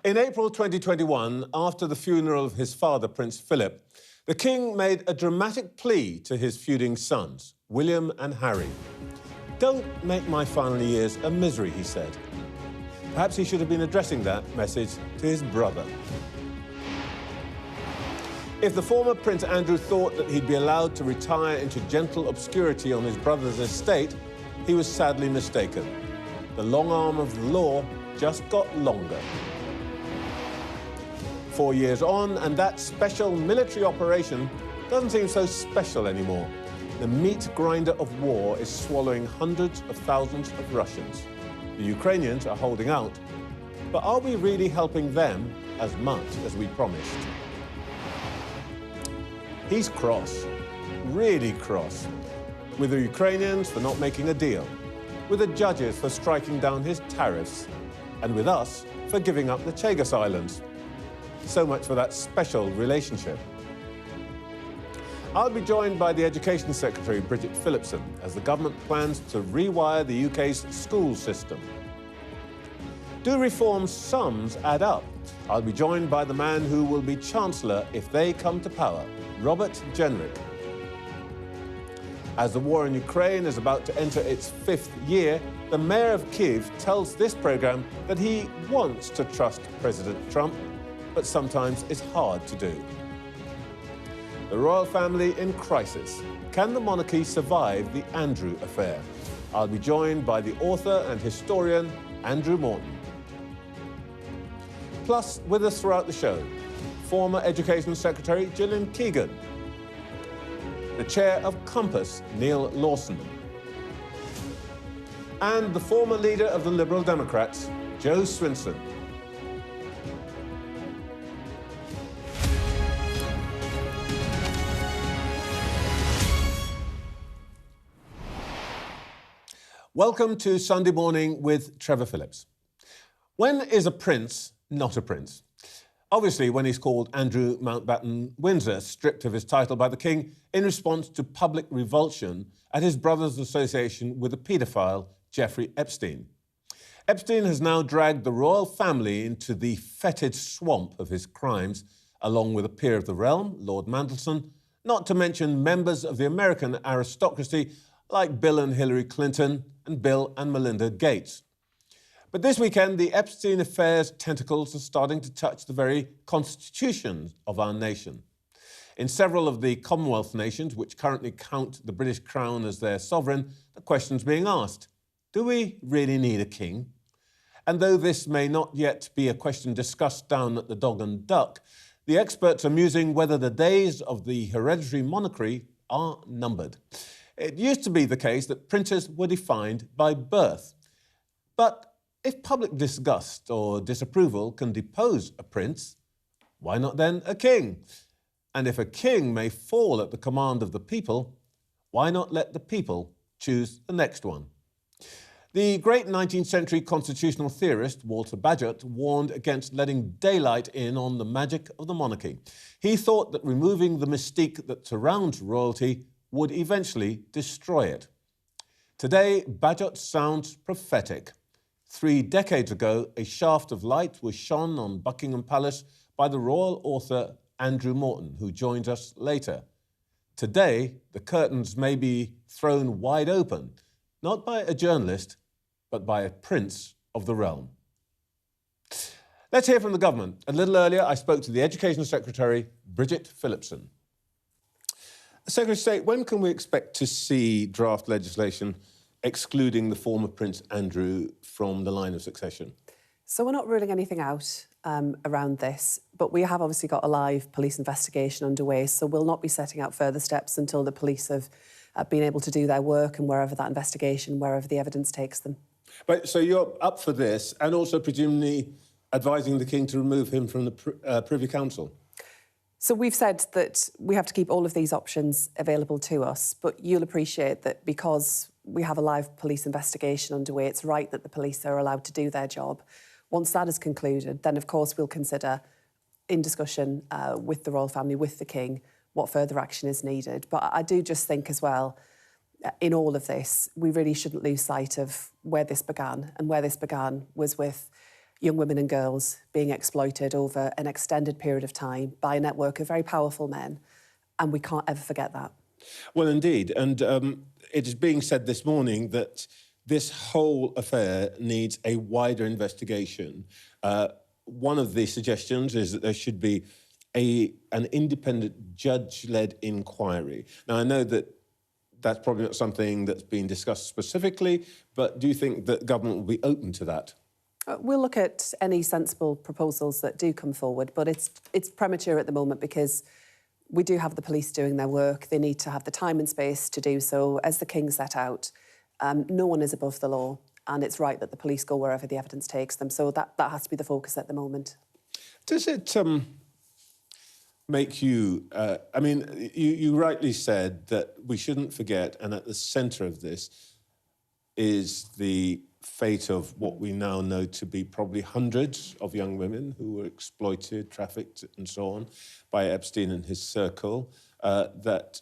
In April 2021, after the funeral of his father, Prince Philip, the King made a dramatic plea to his feuding sons, William and Harry. "Don't make my final years a misery," he said. Perhaps he should have been addressing that message to his brother. If the former Prince Andrew thought that he'd be allowed to retire into gentle obscurity on his brother's estate, he was sadly mistaken. The long arm of the law just got longer. 4 years on, and that special military operation doesn't seem so special anymore. The meat grinder of war is swallowing hundreds of thousands of Russians. The Ukrainians are holding out, but are we really helping them as much as we promised? He's cross, really cross, with the Ukrainians for not making a deal, with the judges for striking down his tariffs, and with us for giving up the Chagos Islands. So much for that special relationship. I'll be joined by the Education Secretary, Bridget Phillipsson, as the government plans to rewire the UK's school system. Do reform sums add up? I'll be joined by the man who will be Chancellor if they come to power, Robert Jenrick. As the war in Ukraine is about to enter its 5th year, the Mayor of Kyiv tells this programme that he wants to trust President Trump, but sometimes it's hard to do. The royal family in crisis. Can the monarchy survive the Andrew affair? I'll be joined by the author and historian, Andrew Morton. Plus, with us throughout the show, former Education Secretary Gillian Keegan, the chair of Compass, Neil Lawson, and the former leader of the Liberal Democrats, Joe Swinson. Welcome to Sunday Morning with Trevor Phillips. When is a prince not a prince? Obviously, when he's called Andrew Mountbatten Windsor, stripped of his title by the King in response to public revulsion at his brother's association with the paedophile Jeffrey Epstein. Epstein has now dragged the royal family into the fetid swamp of his crimes, along with a peer of the realm, Lord Mandelson, not to mention members of the American aristocracy like Bill and Hillary Clinton and Bill and Melinda Gates. But this weekend, the Epstein affair's tentacles are starting to touch the very constitution of our nation. In several of the Commonwealth nations, which currently count the British Crown as their sovereign, the question's being asked, do we really need a king? And though this may not yet be a question discussed down at the Dog and Duck, the experts are musing whether the days of the hereditary monarchy are numbered. It used to be the case that princes were defined by birth. But if public disgust or disapproval can depose a prince, why not then a king? And if a king may fall at the command of the people, why not let the people choose the next one? The great 19th century constitutional theorist Walter Bagehot warned against letting daylight in on the magic of the monarchy. He thought that removing the mystique that surrounds royalty would eventually destroy it. Today, Bagehot sounds prophetic. 3 decades ago, a shaft of light was shone on Buckingham Palace by the royal author Andrew Morton, who joins us later. Today, the curtains may be thrown wide open, not by a journalist, but by a prince of the realm. Let's hear from the government. A little earlier, I spoke to the Education Secretary, Bridget Phillipsson. Secretary of State, when can we expect to see draft legislation excluding the former Prince Andrew from the line of succession? So we're not ruling anything out around this, but we have obviously got a live police investigation underway, so we'll not be setting out further steps until the police have been able to do their work and wherever that investigation, wherever the evidence takes them. But so you're up for this and also presumably advising the King to remove him from the Privy Council? So we've said that we have to keep all of these options available to us, but you'll appreciate that because we have a live police investigation underway, it's right that the police are allowed to do their job. Once that is concluded, then of course we'll consider, in discussion with the royal family, with the King, what further action is needed. But I do just think as well, in all of this, we really shouldn't lose sight of where this began. And where this began was with young women and girls being exploited over an extended period of time by a network of very powerful men, and we can't ever forget that. Well, indeed, and it is being said this morning that this whole affair needs a wider investigation. One of the suggestions is that there should be an independent judge-led inquiry. Now, I know that that's probably not something that's been discussed specifically, but do you think that government will be open to that? We'll look at any sensible proposals that do come forward, but it's premature at the moment because we do have the police doing their work. They need to have the time and space to do so. As the King set out, no one is above the law, and it's right that the police go wherever the evidence takes them. So that has to be the focus at the moment. Does it make you... I mean, you rightly said that we shouldn't forget, and at the centre of this is the fate of what we now know to be probably hundreds of young women who were exploited, trafficked and so on by Epstein and his circle, that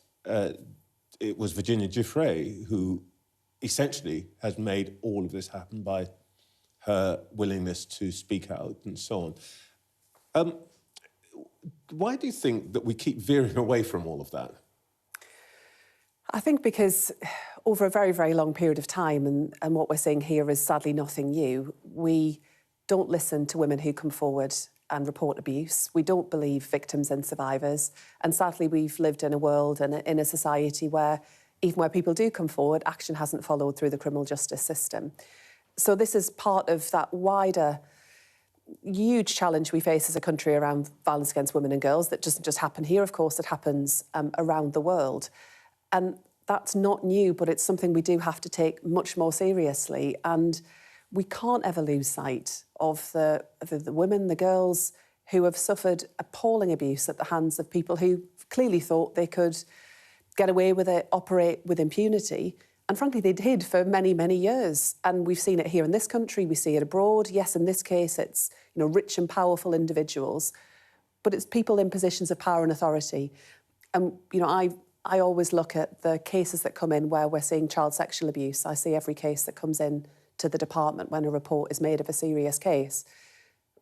it was Virginia Giuffre who essentially has made all of this happen by her willingness to speak out and so on. Why do you think that we keep veering away from all of that? I think because over a very, very long period of time, and what we're seeing here is sadly nothing new, we don't listen to women who come forward and report abuse. We don't believe victims and survivors. And sadly, we've lived in a world and in a society where even where people do come forward, action hasn't followed through the criminal justice system. So this is part of that wider, huge challenge we face as a country around violence against women and girls that doesn't just happen here, of course, it happens around the world. And that's not new, but it's something we do have to take much more seriously. And we can't ever lose sight of the women, the girls who have suffered appalling abuse at the hands of people who clearly thought they could get away with it, operate with impunity. And frankly, they did for many, many years. And we've seen it here in this country, we see it abroad. Yes, in this case, it's rich and powerful individuals, but it's people in positions of power and authority. And I always look at the cases that come in where we're seeing child sexual abuse. I see every case that comes in to the department when a report is made of a serious case.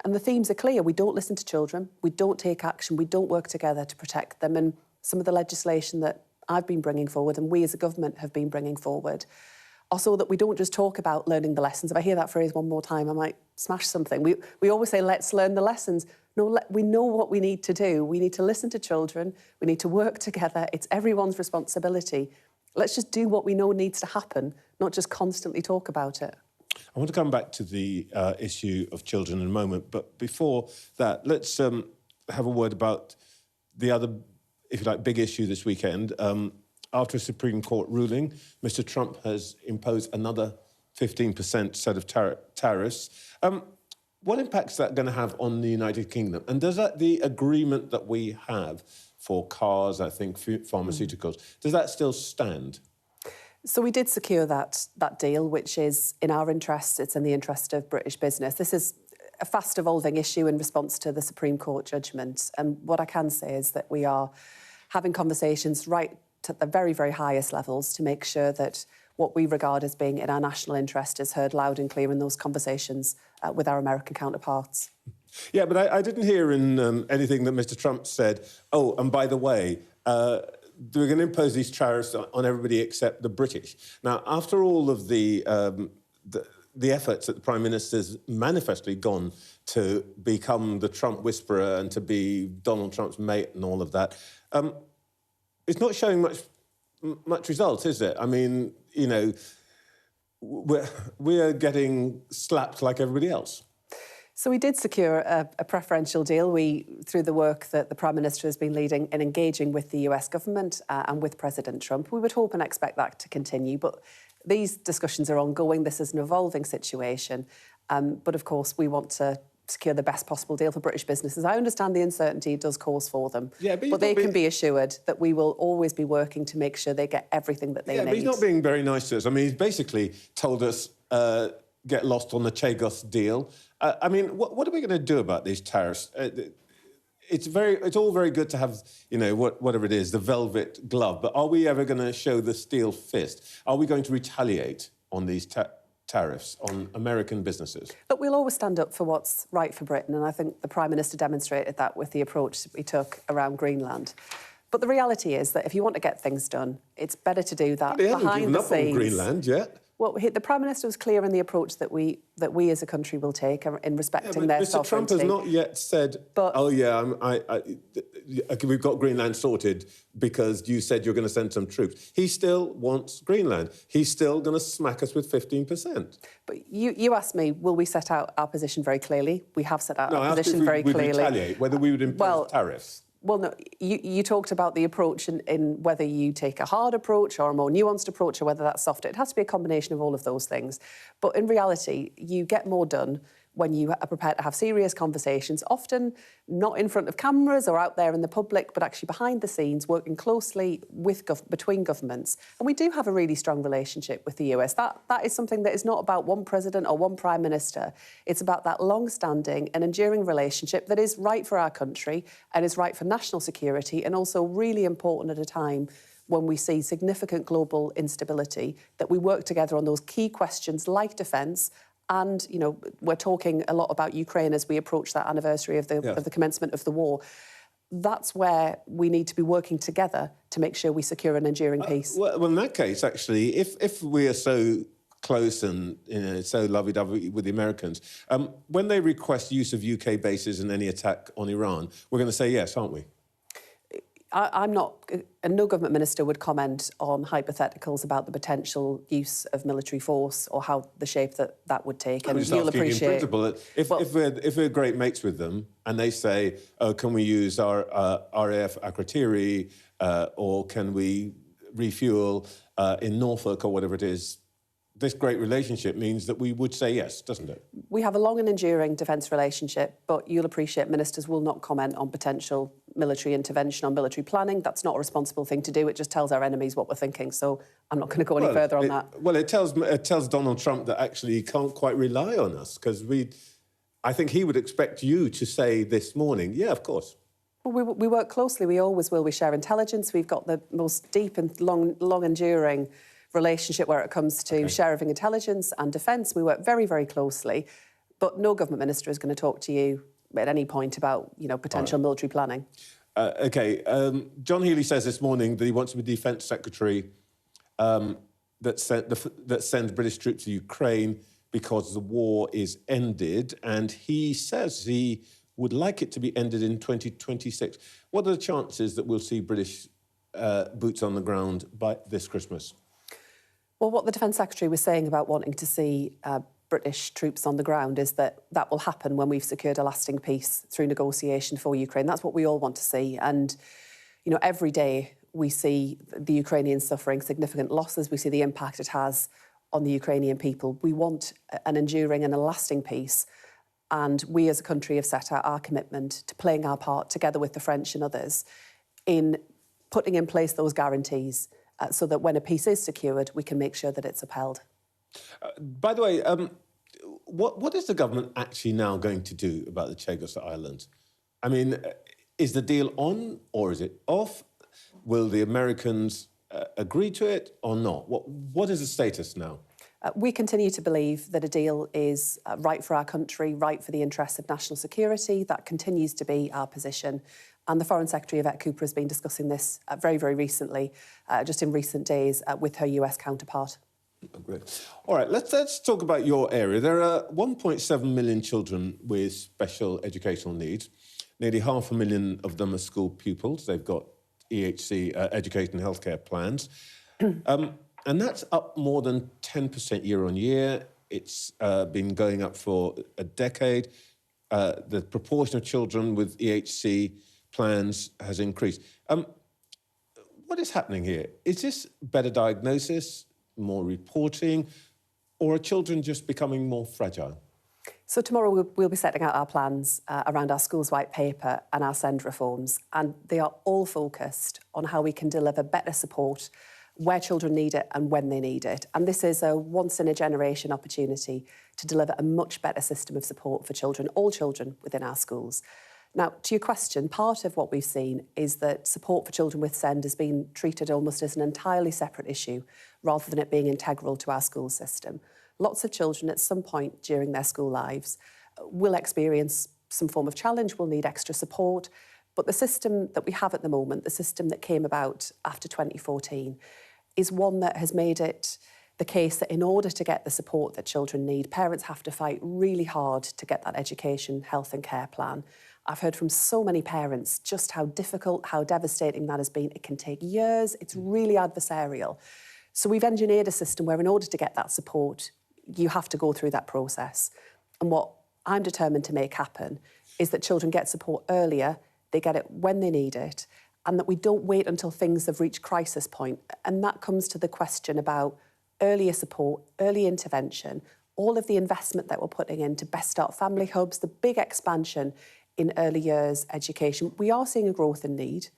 And the themes are clear. We don't listen to children. We don't take action. We don't work together to protect them. And some of the legislation that I've been bringing forward and we as a government have been bringing forward are so that we don't just talk about learning the lessons. If I hear that phrase one more time, I might smash something. We always say, let's learn the lessons. No, we know what we need to do. We need to listen to children. We need to work together. It's everyone's responsibility. Let's just do what we know needs to happen, not just constantly talk about it. I want to come back to the issue of children in a moment, but before that, let's have a word about the other, if you like, big issue this weekend. After a Supreme Court ruling, Mr. Trump has imposed another 15% set of tariffs. What impact is that going to have on the United Kingdom? And does the agreement that we have for cars, I think, pharmaceuticals, does that still stand? So we did secure that deal, which is in our interest. It's in the interest of British business. This is a fast-evolving issue in response to the Supreme Court judgment. And what I can say is that we are having conversations right at the very, very highest levels to make sure that what we regard as being in our national interest is heard loud and clear in those conversations with our American counterparts. Yeah, but I didn't hear in anything that Mr. Trump said, oh, and by the way, we're going to impose these tariffs on everybody except the British. Now, after all of the efforts that the Prime Minister's manifestly gone to become the Trump whisperer and to be Donald Trump's mate and all of that, it's not showing much results, is it? I mean, we are getting slapped like everybody else. So we did secure a preferential deal. Through the work that the Prime Minister has been leading in engaging with the US government and with President Trump, we would hope and expect that to continue. But these discussions are ongoing. This is an evolving situation. But of course, we want to secure the best possible deal for British businesses. I understand the uncertainty does cause for them. Yeah, but they can be assured that we will always be working to make sure they get everything that they need. Yeah, but he's not being very nice to us. I mean, he's basically told us, get lost on the Chagos deal. I mean, what are we going to do about these tariffs? It's all very good to have, whatever it is, the velvet glove, but are we ever going to show the steel fist? Are we going to retaliate on these tariffs on American businesses? But we'll always stand up for what's right for Britain, and I think the Prime Minister demonstrated that with the approach that we took around Greenland. But the reality is that if you want to get things done, it's better to do that behind the scenes. They haven't given up on Greenland yet. Well, the Prime Minister was clear in the approach that we as a country will take in respecting their Mr. sovereignty. Trump has not yet said, oh, yeah, we've got Greenland sorted because you said you're going to send some troops. He still wants Greenland. He's still going to smack us with 15%. But you asked me, will we set out our position very clearly? We have set out our position very clearly. Would retaliate, whether we would impose tariffs. Well, no, you talked about the approach in whether you take a hard approach or a more nuanced approach or whether that's softer. It has to be a combination of all of those things. But in reality, you get more done when you are prepared to have serious conversations, often not in front of cameras or out there in the public, but actually behind the scenes, working closely between governments. And we do have a really strong relationship with the US. That is something that is not about one president or one prime minister. It's about that long-standing and enduring relationship that is right for our country and is right for national security, and also really important at a time when we see significant global instability, that we work together on those key questions like defence. And, you know, we're talking a lot about Ukraine as we approach that anniversary of the commencement of the war. That's where we need to be working together to make sure we secure an enduring peace. Well, in that case, actually, if we are so close and so lovey-dovey with the Americans, when they request use of UK bases in any attack on Iran, we're going to say yes, aren't we? I'm not, and no government minister would comment on hypotheticals about the potential use of military force or how the shape that would take. And you'll appreciate, in principle, if we're great mates with them and they say, "Oh, can we use our RAF Akrotiri or can we refuel in Norfolk or whatever it is?" This great relationship means that we would say yes, doesn't it? We have a long and enduring defence relationship, but you'll appreciate ministers will not comment on potential military intervention or military planning. That's not a responsible thing to do. It just tells our enemies what we're thinking. So I'm not going to go any further on that. Well, it tells Donald Trump that actually he can't quite rely on us, because I think he would expect you to say this morning, yeah, of course. Well, we work closely. We always will. We share intelligence. We've got the most deep and long enduring relationship where it comes to sharing intelligence and defence. We work very, very closely, but no government minister is going to talk to you at any point about, potential military planning. John Healey says this morning that he wants to be Defence Secretary that sends British troops to Ukraine because the war is ended, and he says he would like it to be ended in 2026. What are the chances that we'll see British boots on the ground by this Christmas? Well, what the Defence Secretary was saying about wanting to see British troops on the ground is that will happen when we've secured a lasting peace through negotiation for Ukraine. That's what we all want to see. And, every day we see the Ukrainians suffering significant losses. We see the impact it has on the Ukrainian people. We want an enduring and a lasting peace. And we as a country have set out our commitment to playing our part together with the French and others in putting in place those guarantees so that when a peace is secured, we can make sure that it's upheld. By the way, what is the government actually now going to do about the Chagos Islands? I mean, is the deal on or is it off? Will the Americans agree to it or not? What is the status now? We continue to believe that a deal is right for our country, right for the interests of national security. That continues to be our position. And the Foreign Secretary, Yvette Cooper, has been discussing this very, very recently, just in recent days, with her US counterpart. Oh, great. All right, let's talk about your area. There are 1.7 million children with special educational needs. Nearly 500,000 of them are school pupils. They've got EHC, education and healthcare plans. And that's up more than 10% year on year. It's been going up for a decade. The proportion of children with EHC plans has increased. What is happening here? Is this better diagnosis, more reporting, or are children just becoming more fragile? So tomorrow we'll be setting out our plans around our Schools White Paper and our SEND reforms, and they are all focused on how we can deliver better support where children need it and when they need it. And this is a once-in-a-generation opportunity to deliver a much better system of support for children, all children within our schools. Now, to your question, part of what we've seen is that support for children with SEND has been treated almost as an entirely separate issue rather than it being integral to our school system. Lots of children at some point during their school lives will experience some form of challenge, will need extra support. But the system that we have at the moment, the system that came about after 2014, is one that has made it the case that in order to get the support that children need, parents have to fight really hard to get that education, health and care plan. I've heard from so many parents just how difficult, how devastating that has been. It can take years. It's really adversarial. So we've engineered a system where in order to get that support, you have to go through that process. And what I'm determined to make happen is that children get support earlier, they get it when they need it, and that we don't wait until things have reached crisis point. And that comes to the question about earlier support, early intervention, all of the investment that we're putting into Best Start family hubs, the big expansion in early years education. We are seeing a growth in need,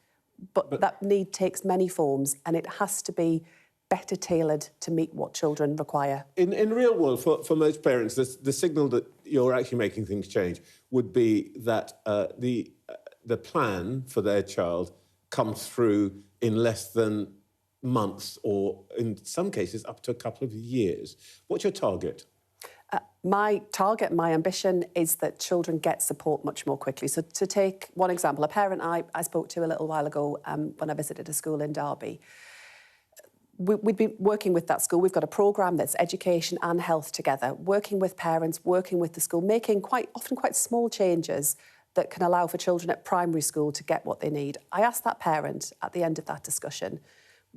but that need takes many forms and it has to be better tailored to meet what children require. In real world, for most parents, the signal that you're actually making things change would be that the plan for their child comes through in less than months or, in some cases, up to a couple of years. What's your target? My target, my ambition is that children get support much more quickly. So to take one example, a parent I spoke to a little while ago when I visited a school in Derby, we'd be working with that school. We've got a programme that's education and health together, working with parents, working with the school, making often quite small changes that can allow for children at primary school to get what they need. I asked that parent at the end of that discussion,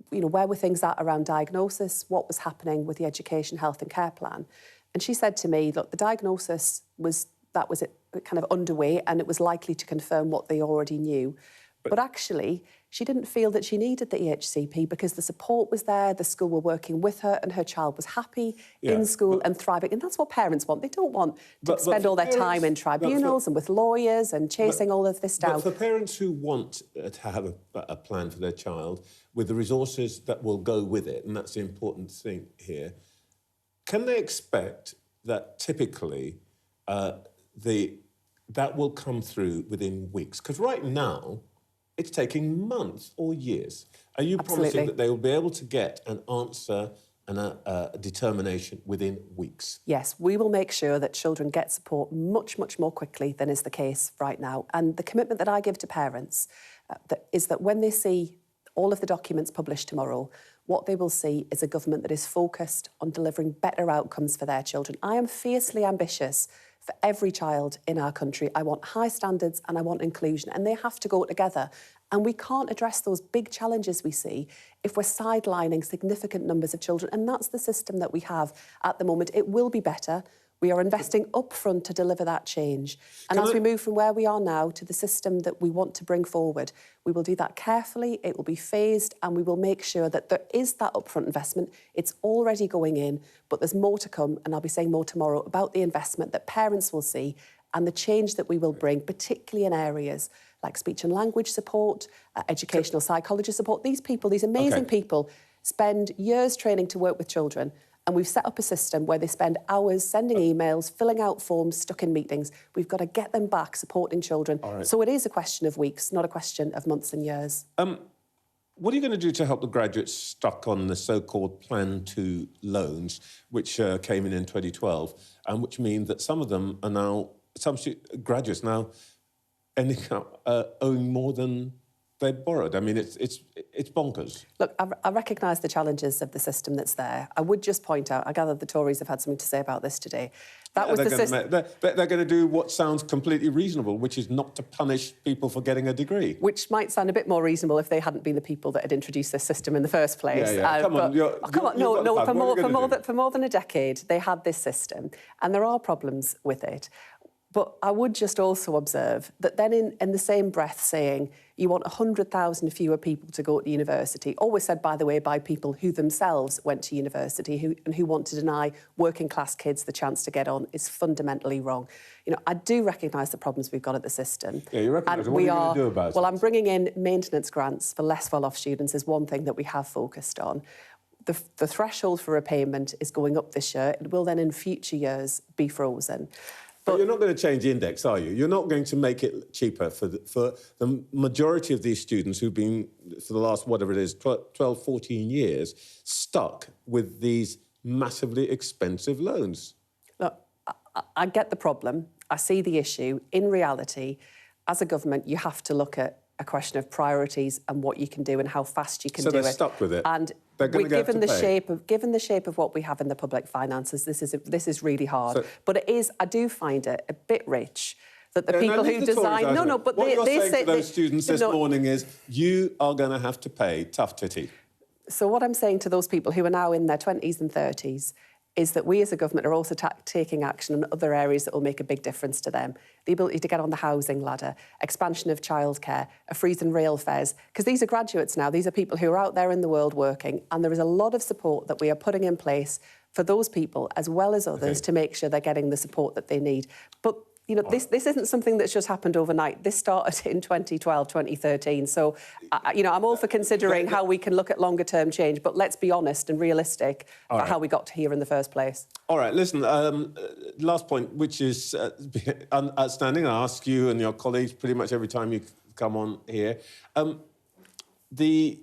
where were things at around diagnosis, what was happening with the education, health and care plan. And she said to me, look, the diagnosis was kind of underway and it was likely to confirm what they already knew. But actually, she didn't feel that she needed the EHCP because the support was there, the school were working with her and her child was happy in school and thriving. And that's what parents want. They don't want to spend all their time in tribunals and with lawyers and chasing all of this down. But for parents who want to have a plan for their child with the resources that will go with it, and that's the important thing here, can they expect that typically that will come through within weeks? Because right now, it's taking months or years. Are you promising that they will be able to get an answer and a determination within weeks? Yes, we will make sure that children get support much, much more quickly than is the case right now. And the commitment that I give to parents is that when they see all of the documents published tomorrow, what they will see is a government that is focused on delivering better outcomes for their children. I am fiercely ambitious for every child in our country. I want high standards and I want inclusion, and they have to go together. And we can't address those big challenges we see if we're sidelining significant numbers of children. And that's the system that we have at the moment. It will be better. We are investing upfront to deliver that change. And as we move from where we are now to the system that we want to bring forward, we will do that carefully, it will be phased, and we will make sure that there is that upfront investment. It's already going in, but there's more to come, and I'll be saying more tomorrow about the investment that parents will see and the change that we will bring, particularly in areas like speech and language support, educational psychologist support. These people, these amazing people, spend years training to work with children. And we've set up a system where they spend hours sending emails, filling out forms, stuck in meetings. We've got to get them back supporting children. So it is a question of weeks, not a question of months and years. What are you going to do to help the graduates stuck on the so-called Plan 2 loans, which came in 2012, and which mean that some of them are now, some graduates now ending up owing more than they borrowed? I mean, it's bonkers. Look, I recognise the challenges of the system that's there. I would just point out, I gather the Tories have had something to say about this today. That was the system. They're going to do what sounds completely reasonable, which is not to punish people for getting a degree. Which might sound a bit more reasonable if they hadn't been the people that had introduced this system in the first place. Come on, for more than a decade, they had this system, and there are problems with it. But I would just also observe that then in the same breath saying you want 100,000 fewer people to go to university, always said, by the way, by people who themselves went to university who want to deny working class kids the chance to get on, is fundamentally wrong. I do recognise the problems we've got at the system. Yeah, you recognise. What are you going to do about it? Well, I'm bringing in maintenance grants for less well-off students is one thing that we have focused on. The threshold for repayment is going up this year. It will then in future years be frozen. But you're not going to change the index, are you? You're not going to make it cheaper for the majority of these students who've been, for the last, whatever it is, 12, 14 years, stuck with these massively expensive loans. Look, I get the problem. I see the issue. In reality, as a government, you have to look at a question of priorities and what you can do and how fast you can do it. So they're stuck with it. And given the shape of what we have in the public finances, this is really hard. So, but I do find it a bit rich that the people who design... But what you're saying to those students this morning is you are going to have to pay tough titty. So what I'm saying to those people who are now in their 20s and 30s is that we as a government are also taking action in other areas that will make a big difference to them. The ability to get on the housing ladder, expansion of childcare, a freeze in rail fares. Because these are graduates now, these are people who are out there in the world working, and there is a lot of support that we are putting in place for those people as well as others to make sure they're getting the support that they need. But you know, this isn't something that's just happened overnight. This started in 2012, 2013. So, you know, I'm all for considering how we can look at longer-term change, but let's be honest and realistic about how we got to here in the first place. All right, listen, last point, which is outstanding. I ask you and your colleagues pretty much every time you come on here. The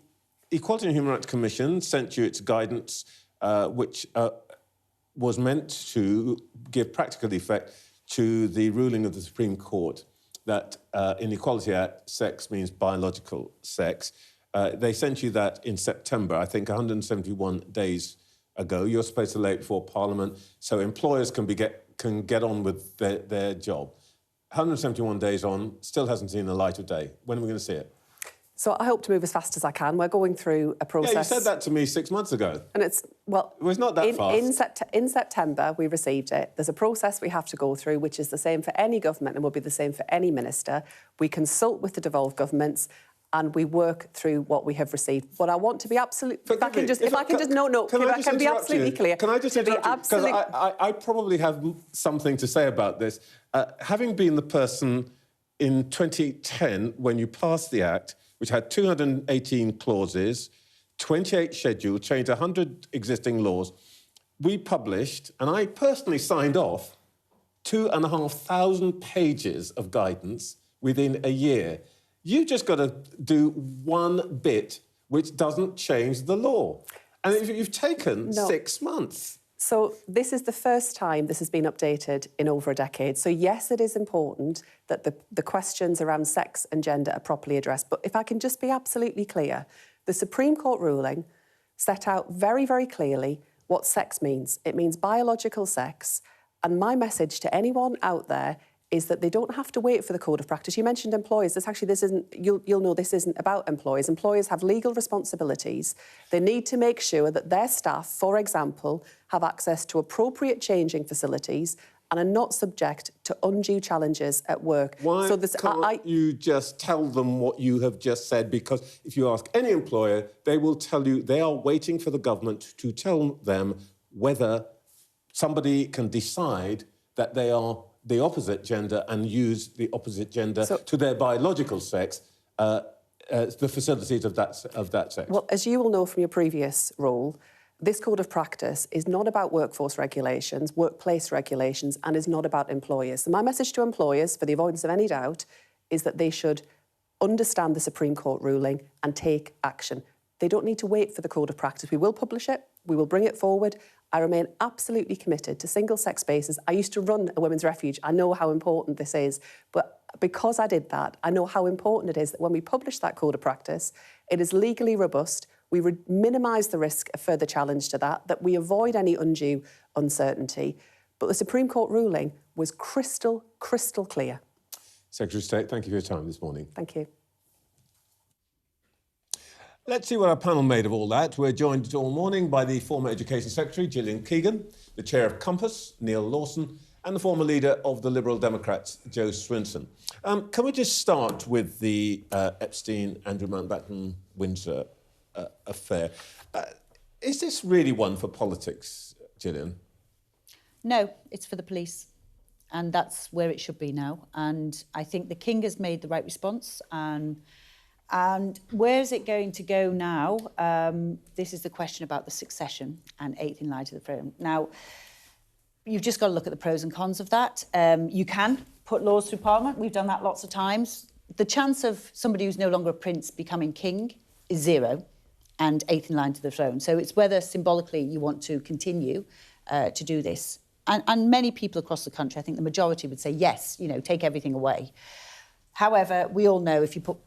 Equality and Human Rights Commission sent you its guidance, which was meant to give practical effect to the ruling of the Supreme Court that in Equality Act, sex means biological sex. They sent you that in September, I think 171 days ago. You're supposed to lay it before Parliament so employers can get on with their job. 171 days on, still hasn't seen the light of day. When are we going to see it? So I hope to move as fast as I can. We're going through a process... Yeah, you said that to me 6 months ago. And it's, well... It was not that fast. In September, we received it. There's a process we have to go through, which is the same for any government and will be the same for any minister. We consult with the devolved governments and we work through what we have received. But I want to be absolutely... Can I just be absolutely clear. Can I just interrupt you? Because I probably have something to say about this. Having been the person in 2010, when you passed the Act, which had 218 clauses, 28 schedules, changed 100 existing laws, we published, and I personally signed off, 2,500 pages of guidance within a year. You just got to do one bit which doesn't change the law. And you've taken 6 months. So this is the first time this has been updated in over a decade. So yes, it is important that the questions around sex and gender are properly addressed. But if I can just be absolutely clear, the Supreme Court ruling set out very, very clearly what sex means. It means biological sex. And my message to anyone out there is that they don't have to wait for the code of practice. You mentioned employers. You'll know this isn't about employers. Employers have legal responsibilities. They need to make sure that their staff, for example, have access to appropriate changing facilities and are not subject to undue challenges at work. Why can't you just tell them what you have just said? Because if you ask any employer, they will tell you they are waiting for the government to tell them whether somebody can decide that they are the opposite gender and use the opposite gender to their biological sex, the facilities of that sex. Well, as you will know from your previous role, this code of practice is not about workforce regulations, workplace regulations, and is not about employers. So my message to employers, for the avoidance of any doubt, is that they should understand the Supreme Court ruling and take action. They don't need to wait for the code of practice. We will publish it. We will bring it forward. I remain absolutely committed to single-sex spaces. I used to run a women's refuge. I know how important this is. But because I did that, I know how important it is that when we publish that code of practice, it is legally robust, we minimise the risk of further challenge to that we avoid any undue uncertainty. But the Supreme Court ruling was crystal, crystal clear. Secretary of State, thank you for your time this morning. Thank you. Let's see what our panel made of all that. We're joined all morning by the former Education Secretary, Gillian Keegan, the Chair of Compass, Neil Lawson, and the former leader of the Liberal Democrats, Jo Swinson. Can we just start with the Epstein, Andrew Mountbatten, Windsor affair? Is this really one for politics, Gillian? No, it's for the police. And that's where it should be now. And I think the King has made the right response. And where is it going to go now? This is the question about the succession and eighth in line to the throne. Now, you've just got to look at the pros and cons of that. You can put laws through Parliament. We've done that lots of times. The chance of somebody who's no longer a prince becoming king is zero. and 8th in line to the throne. So it's whether symbolically you want to continue to do this. And many people across the country, I think the majority would say, yes, take everything away. However, we all know if you put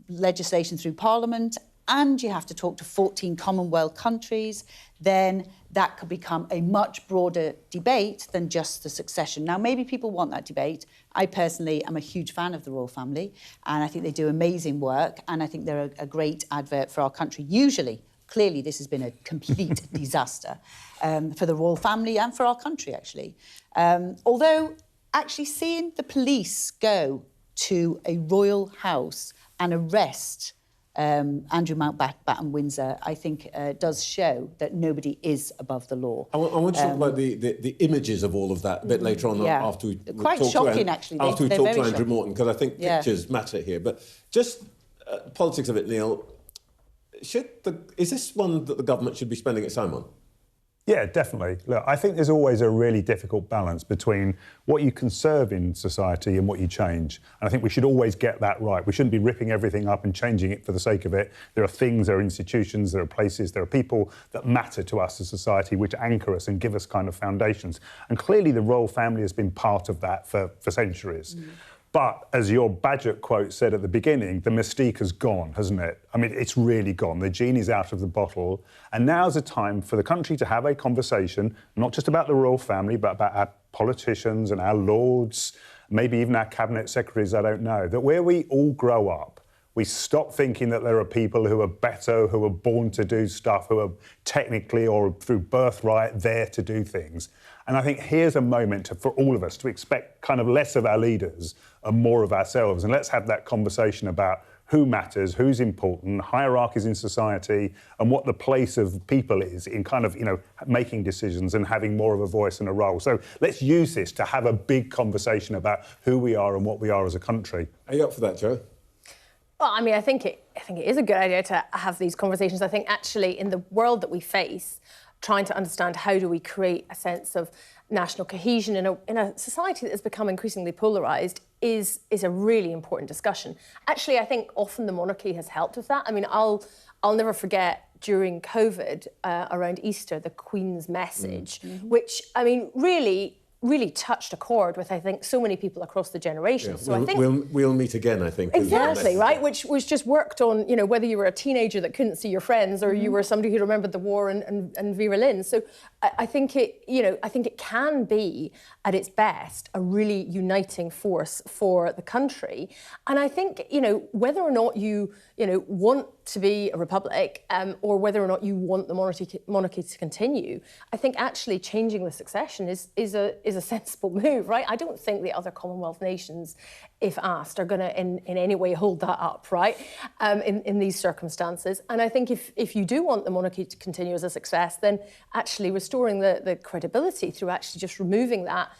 legislation through Parliament and you have to talk to 14 Commonwealth countries, then that could become a much broader debate than just the succession. Now, maybe people want that debate. I personally am a huge fan of the royal family, and I think they do amazing work, and I think they're a great advert for our country. Usually, clearly, this has been a complete disaster for the royal family and for our country, actually. Although, actually seeing the police go to a royal house and arrest Andrew Mountbatten Windsor, I think does show that nobody is above the law. I want to talk about the images of all of that a bit later on after we quite talk shocking, to actually. After we they're talk very to Andrew shocking. Morton, because I think pictures matter here. But just politics of it, Neil. Is this one that the government should be spending its time on? Yeah, definitely. Look, I think there's always a really difficult balance between what you conserve in society and what you change. And I think we should always get that right. We shouldn't be ripping everything up and changing it for the sake of it. There are things, there are institutions, there are places, there are people that matter to us as society, which anchor us and give us kind of foundations. And clearly the royal family has been part of that for centuries. But as your Badgett quote said at the beginning, the mystique has gone, hasn't it? I mean, it's really gone. The genie's out of the bottle. And now's a time for the country to have a conversation, not just about the royal family, but about our politicians and our lords, maybe even our cabinet secretaries, I don't know, that where we all grow up, we stop thinking that there are people who are better, who are born to do stuff, who are technically or through birthright there to do things. And I think here's a moment for all of us to expect kind of less of our leaders and more of ourselves. And let's have that conversation about who matters, who's important, hierarchies in society, and what the place of people is in kind of, making decisions and having more of a voice and a role. So let's use this to have a big conversation about who we are and what we are as a country. Are you up for that, Jo? Well, I mean, I think it is a good idea to have these conversations. I think actually in the world that we face, trying to understand how do we create a sense of national cohesion in a society that has become increasingly polarised is a really important discussion. Actually, I think often the monarchy has helped with that. I mean, I'll never forget during COVID, around Easter, the Queen's message, which, I mean, really touched a chord with, I think, so many people across the generations. Yeah. So I think we'll meet again, I think. Exactly, right? Which was just worked on, whether you were a teenager that couldn't see your friends or you were somebody who remembered the war and Vera Lynn. So I think it can be at its best a really uniting force for the country. And I think, whether or not you want to be a republic or whether or not you want the monarchy to continue, I think actually changing the succession is a sensible move, right? I don't think the other Commonwealth nations, if asked, are going to in any way hold that up, right, in these circumstances. And I think if you do want the monarchy to continue as a success, then actually restoring the credibility through actually just removing that,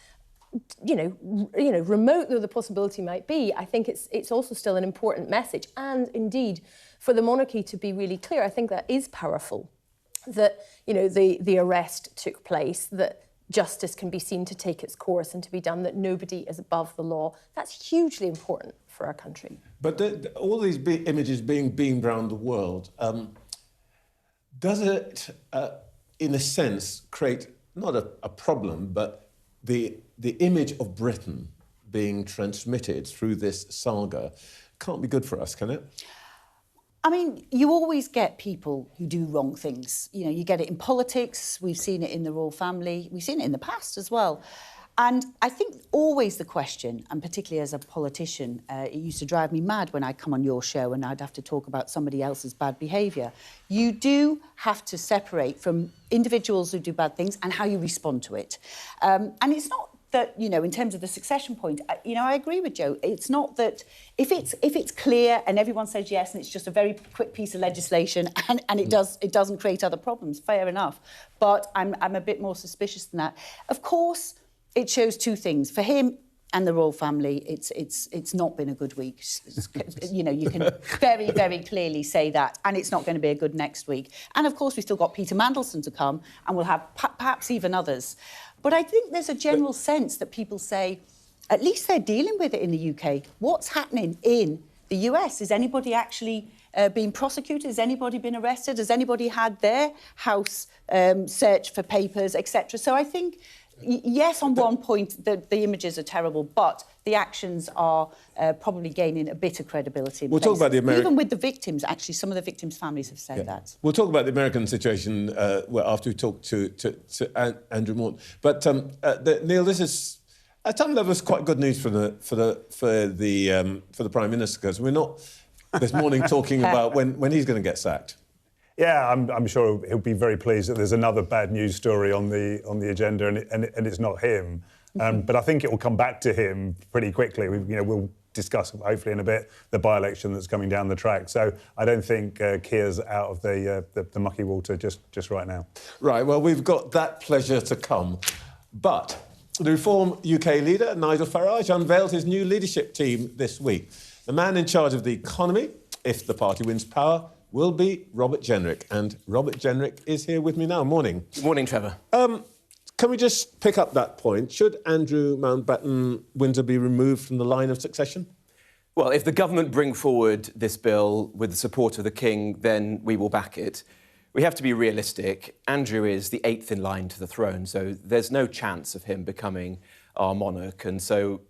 remote though the possibility might be, I think it's also still an important message. And indeed, for the monarchy to be really clear, I think that is powerful, that, the arrest took place, that justice can be seen to take its course and to be done, that nobody is above the law. That's hugely important for our country. But all these big images being beamed around the world, does it, in a sense, create not a problem, but the image of Britain being transmitted through this saga can't be good for us, can it? I mean, you always get people who do wrong things. You get it in politics. We've seen it in the royal family. We've seen it in the past as well. And I think always the question, and particularly as a politician, it used to drive me mad when I'd come on your show and I'd have to talk about somebody else's bad behaviour. You do have to separate from individuals who do bad things and how you respond to it. And it's not that, in terms of the succession point, I agree with Jo. It's not that if it's clear and everyone says yes and it's just a very quick piece of legislation and it doesn't create other problems, fair enough. But I'm a bit more suspicious than that. Of course, it shows two things. For him and the royal family, it's not been a good week. You can very, very clearly say that, and it's not going to be a good next week. And of course, we've still got Peter Mandelson to come, and we'll have perhaps even others. But I think there's a general sense that people say, at least they're dealing with it in the UK. What's happening in the US? Is anybody actually been prosecuted? Has anybody been arrested? Has anybody had their house searched for papers, etc.? So I think, yes, on one point, the images are terrible, but the actions are probably gaining a bit of credibility. We'll talk about the American... Even with the victims, actually, some of the victims' families have said that. We'll talk about the American situation after we talk to Andrew Morton. But Neil, this is at some levels quite good news for the Prime Minister, because we're not this morning talking about when he's going to get sacked. Yeah, I'm sure he'll be very pleased that there's another bad news story on the agenda, and it's not him. But I think it will come back to him pretty quickly. We'll discuss hopefully in a bit the by-election that's coming down the track. So I don't think Keir's out of the mucky water just right now. Right. Well, we've got that pleasure to come, but the Reform UK leader Nigel Farage unveiled his new leadership team this week. The man in charge of the economy, if the party wins power, will be Robert Jenrick. And Robert Jenrick is here with me now. Morning. Good morning, Trevor. Can we just pick up that point? Should Andrew Mountbatten Windsor be removed from the line of succession? Well, if the government bring forward this bill with the support of the King, then we will back it. We have to be realistic. Andrew is the 8th in line to the throne, so there's no chance of him becoming our monarch. And so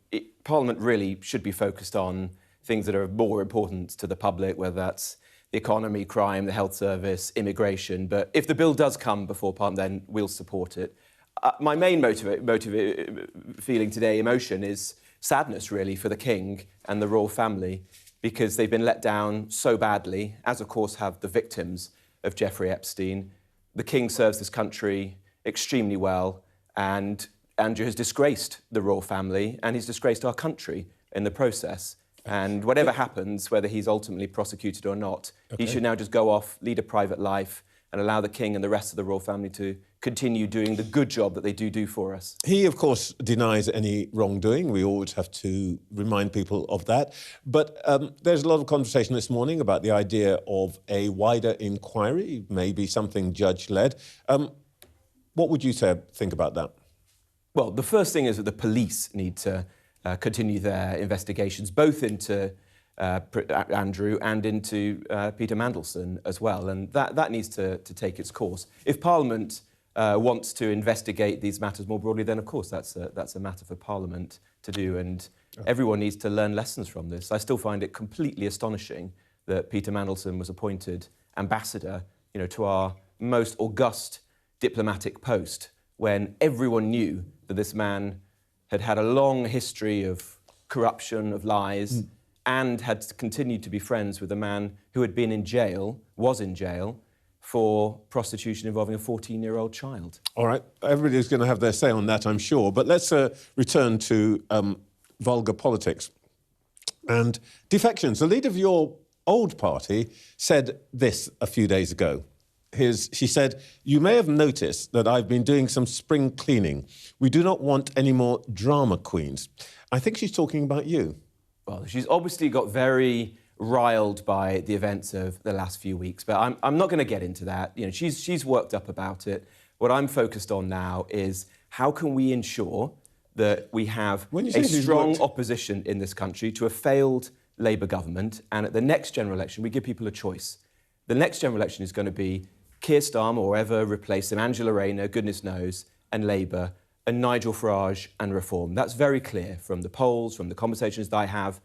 Parliament really should be focused on things that are more important to the public, whether that's the economy, crime, the health service, immigration. But if the bill does come before Parliament, then we'll support it. My main feeling today, emotion, is sadness, really, for the King and the royal family, because they've been let down so badly, as, of course, have the victims of Jeffrey Epstein. The King serves this country extremely well, and Andrew has disgraced the royal family, and he's disgraced our country in the process. And whatever happens, whether he's ultimately prosecuted or not, he should now just go off, lead a private life, and allow the King and the rest of the royal family to continue doing the good job that they do for us. He, of course, denies any wrongdoing. We always have to remind people of that. But there's a lot of conversation this morning about the idea of a wider inquiry, maybe something judge-led. What would you think about that? Well, the first thing is that the police need to continue their investigations, both into Andrew and into Peter Mandelson as well, and that needs to take its course. If Parliament wants to investigate these matters more broadly, then of course that's a matter for Parliament to do, and everyone needs to learn lessons from this. I still find it completely astonishing that Peter Mandelson was appointed ambassador, to our most august diplomatic post, when everyone knew that this man had a long history of corruption, of lies, and had continued to be friends with a man who had been in jail, was in jail, for prostitution involving a 14-year-old child. All right, everybody's going to have their say on that, I'm sure. But let's return to vulgar politics and defections. The leader of your old party said this a few days ago. She said, "You may have noticed that I've been doing some spring cleaning. We do not want any more drama queens." I think she's talking about you. Well, she's obviously got very riled by the events of the last few weeks, but I'm not going to get into that. She's worked up about it. What I'm focused on now is how can we ensure that we have a strong opposition in this country to a failed Labour government, and at the next general election we give people a choice. The next general election is going to be Keir Starmer or whoever replace him, Angela Rayner, goodness knows, and Labour, and Nigel Farage and Reform. That's very clear from the polls, from the conversations that I have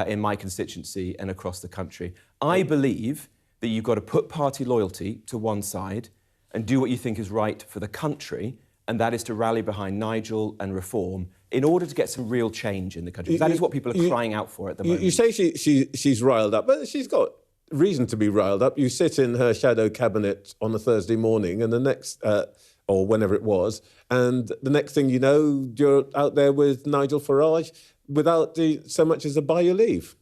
in my constituency and across the country. I believe that you've got to put party loyalty to one side and do what you think is right for the country, and that is to rally behind Nigel and Reform in order to get some real change in the country. That is what people are crying out for at the moment. You say she's riled up, but she's got reason to be riled up. You sit in her shadow cabinet on a Thursday morning and the next, or whenever it was, and the next thing you know, you're out there with Nigel Farage without so much as a by your leave.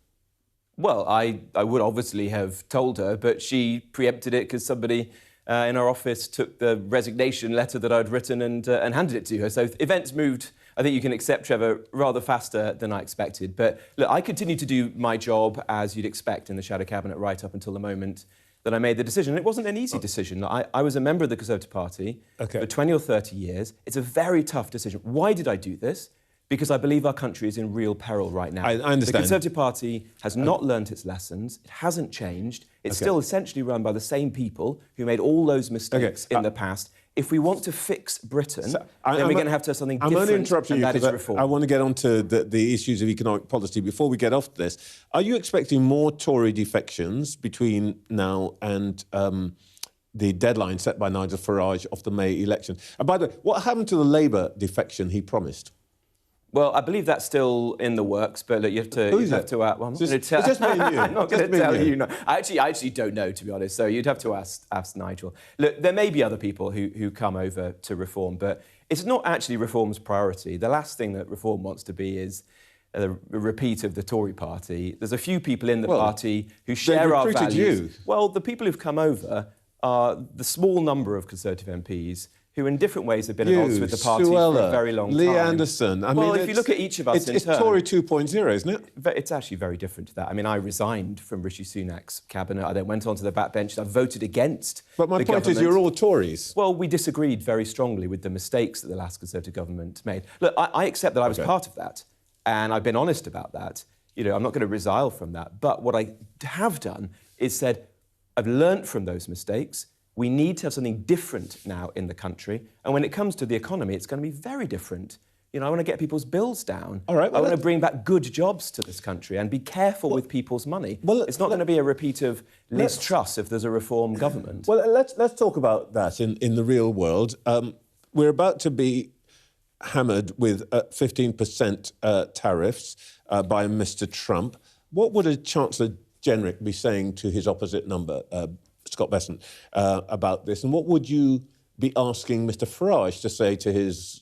Well, I would obviously have told her, but she preempted it because somebody in our office took the resignation letter that I'd written and handed it to her. So events moved, I think you can accept, Trevor, rather faster than I expected. But look, I continue to do my job as you'd expect in the Shadow Cabinet right up until the moment that I made the decision. It wasn't an easy decision. I was a member of the Conservative Party for 20 or 30 years. It's a very tough decision. Why did I do this? because I believe our country is in real peril right now. I understand. The Conservative Party has not learnt its lessons. It hasn't changed. It's still essentially run by the same people who made all those mistakes in the past. If we want to fix Britain, then we're going to have to have something different, only interrupting you and that is because reform. I want to get on to the issues of economic policy. Before we get off this, are you expecting more Tory defections between now and the deadline set by Nigel Farage of the May election? And by the way, what happened to the Labour defection he promised? Well, I believe that's still in the works, but look, you have to. Who's Well, I'm not going to tell. It's just me and you. I'm not going to tell you. No. I actually don't know, to be honest. So you'd have to ask Nigel. Look, there may be other people who come over to Reform, but it's not actually Reform's priority. The last thing that Reform wants to be is a repeat of the Tory party. There's a few people in the party who share our values. You. Well, the people who've come over are the small number of Conservative MPs who in different ways have been at odds with the party for a very long time. Lee Anderson. I mean, if you look at each of us in it's turn... Tory 2.0, isn't it? It's actually very different to that. I mean, I resigned from Rishi Sunak's cabinet. I then went onto the backbench and I voted against But my point is you're all Tories. Well, we disagreed very strongly with the mistakes that the last Conservative government made. Look, I accept that I was part of that, and I've been honest about that. You know, I'm not going to resile from that. But what I have done is said, I've learnt from those mistakes. We need to have something different now in the country. And when it comes to the economy, it's going to be very different. You know, I want to get people's bills down. All right, well, I want to bring back good jobs to this country and be careful with people's money. Well, it's not going to be a repeat of Liz Truss if there's a Reform government. Well, let's talk about that in the real world. We're about to be hammered with 15% tariffs by Mr. Trump. What would a Chancellor Jenrick be saying to his opposite number, Scott Bessent, about this? And what would you be asking Mr. Farage to say to his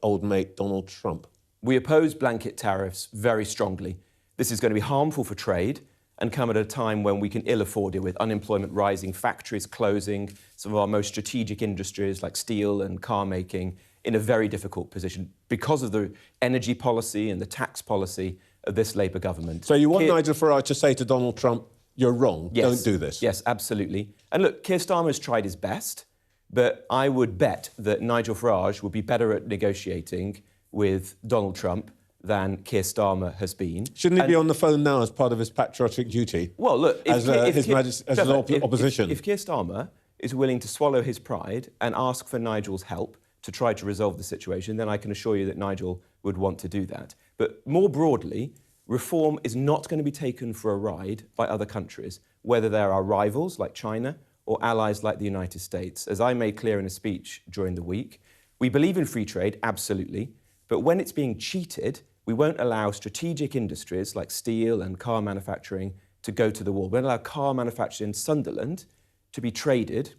old mate Donald Trump? We oppose blanket tariffs very strongly. This is going to be harmful for trade and come at a time when we can ill afford it, with unemployment rising, factories closing, some of our most strategic industries like steel and car making in a very difficult position because of the energy policy and the tax policy of this Labour government. So you want Nigel Farage to say to Donald Trump, you're wrong, don't do this? Yes, absolutely. And look, Keir Starmer has tried his best, but I would bet that Nigel Farage would be better at negotiating with Donald Trump than Keir Starmer has been. Shouldn't he be on the phone now as part of his patriotic duty? Well, look, as opposition. If Keir Starmer is willing to swallow his pride and ask for Nigel's help to try to resolve the situation, then I can assure you that Nigel would want to do that. But more broadly, Reform is not going to be taken for a ride by other countries, whether they're our rivals like China or allies like the United States. As I made clear in a speech during the week, we believe in free trade, absolutely, but when it's being cheated, we won't allow strategic industries like steel and car manufacturing to go to the wall. We won't allow car manufactured in Sunderland to be traded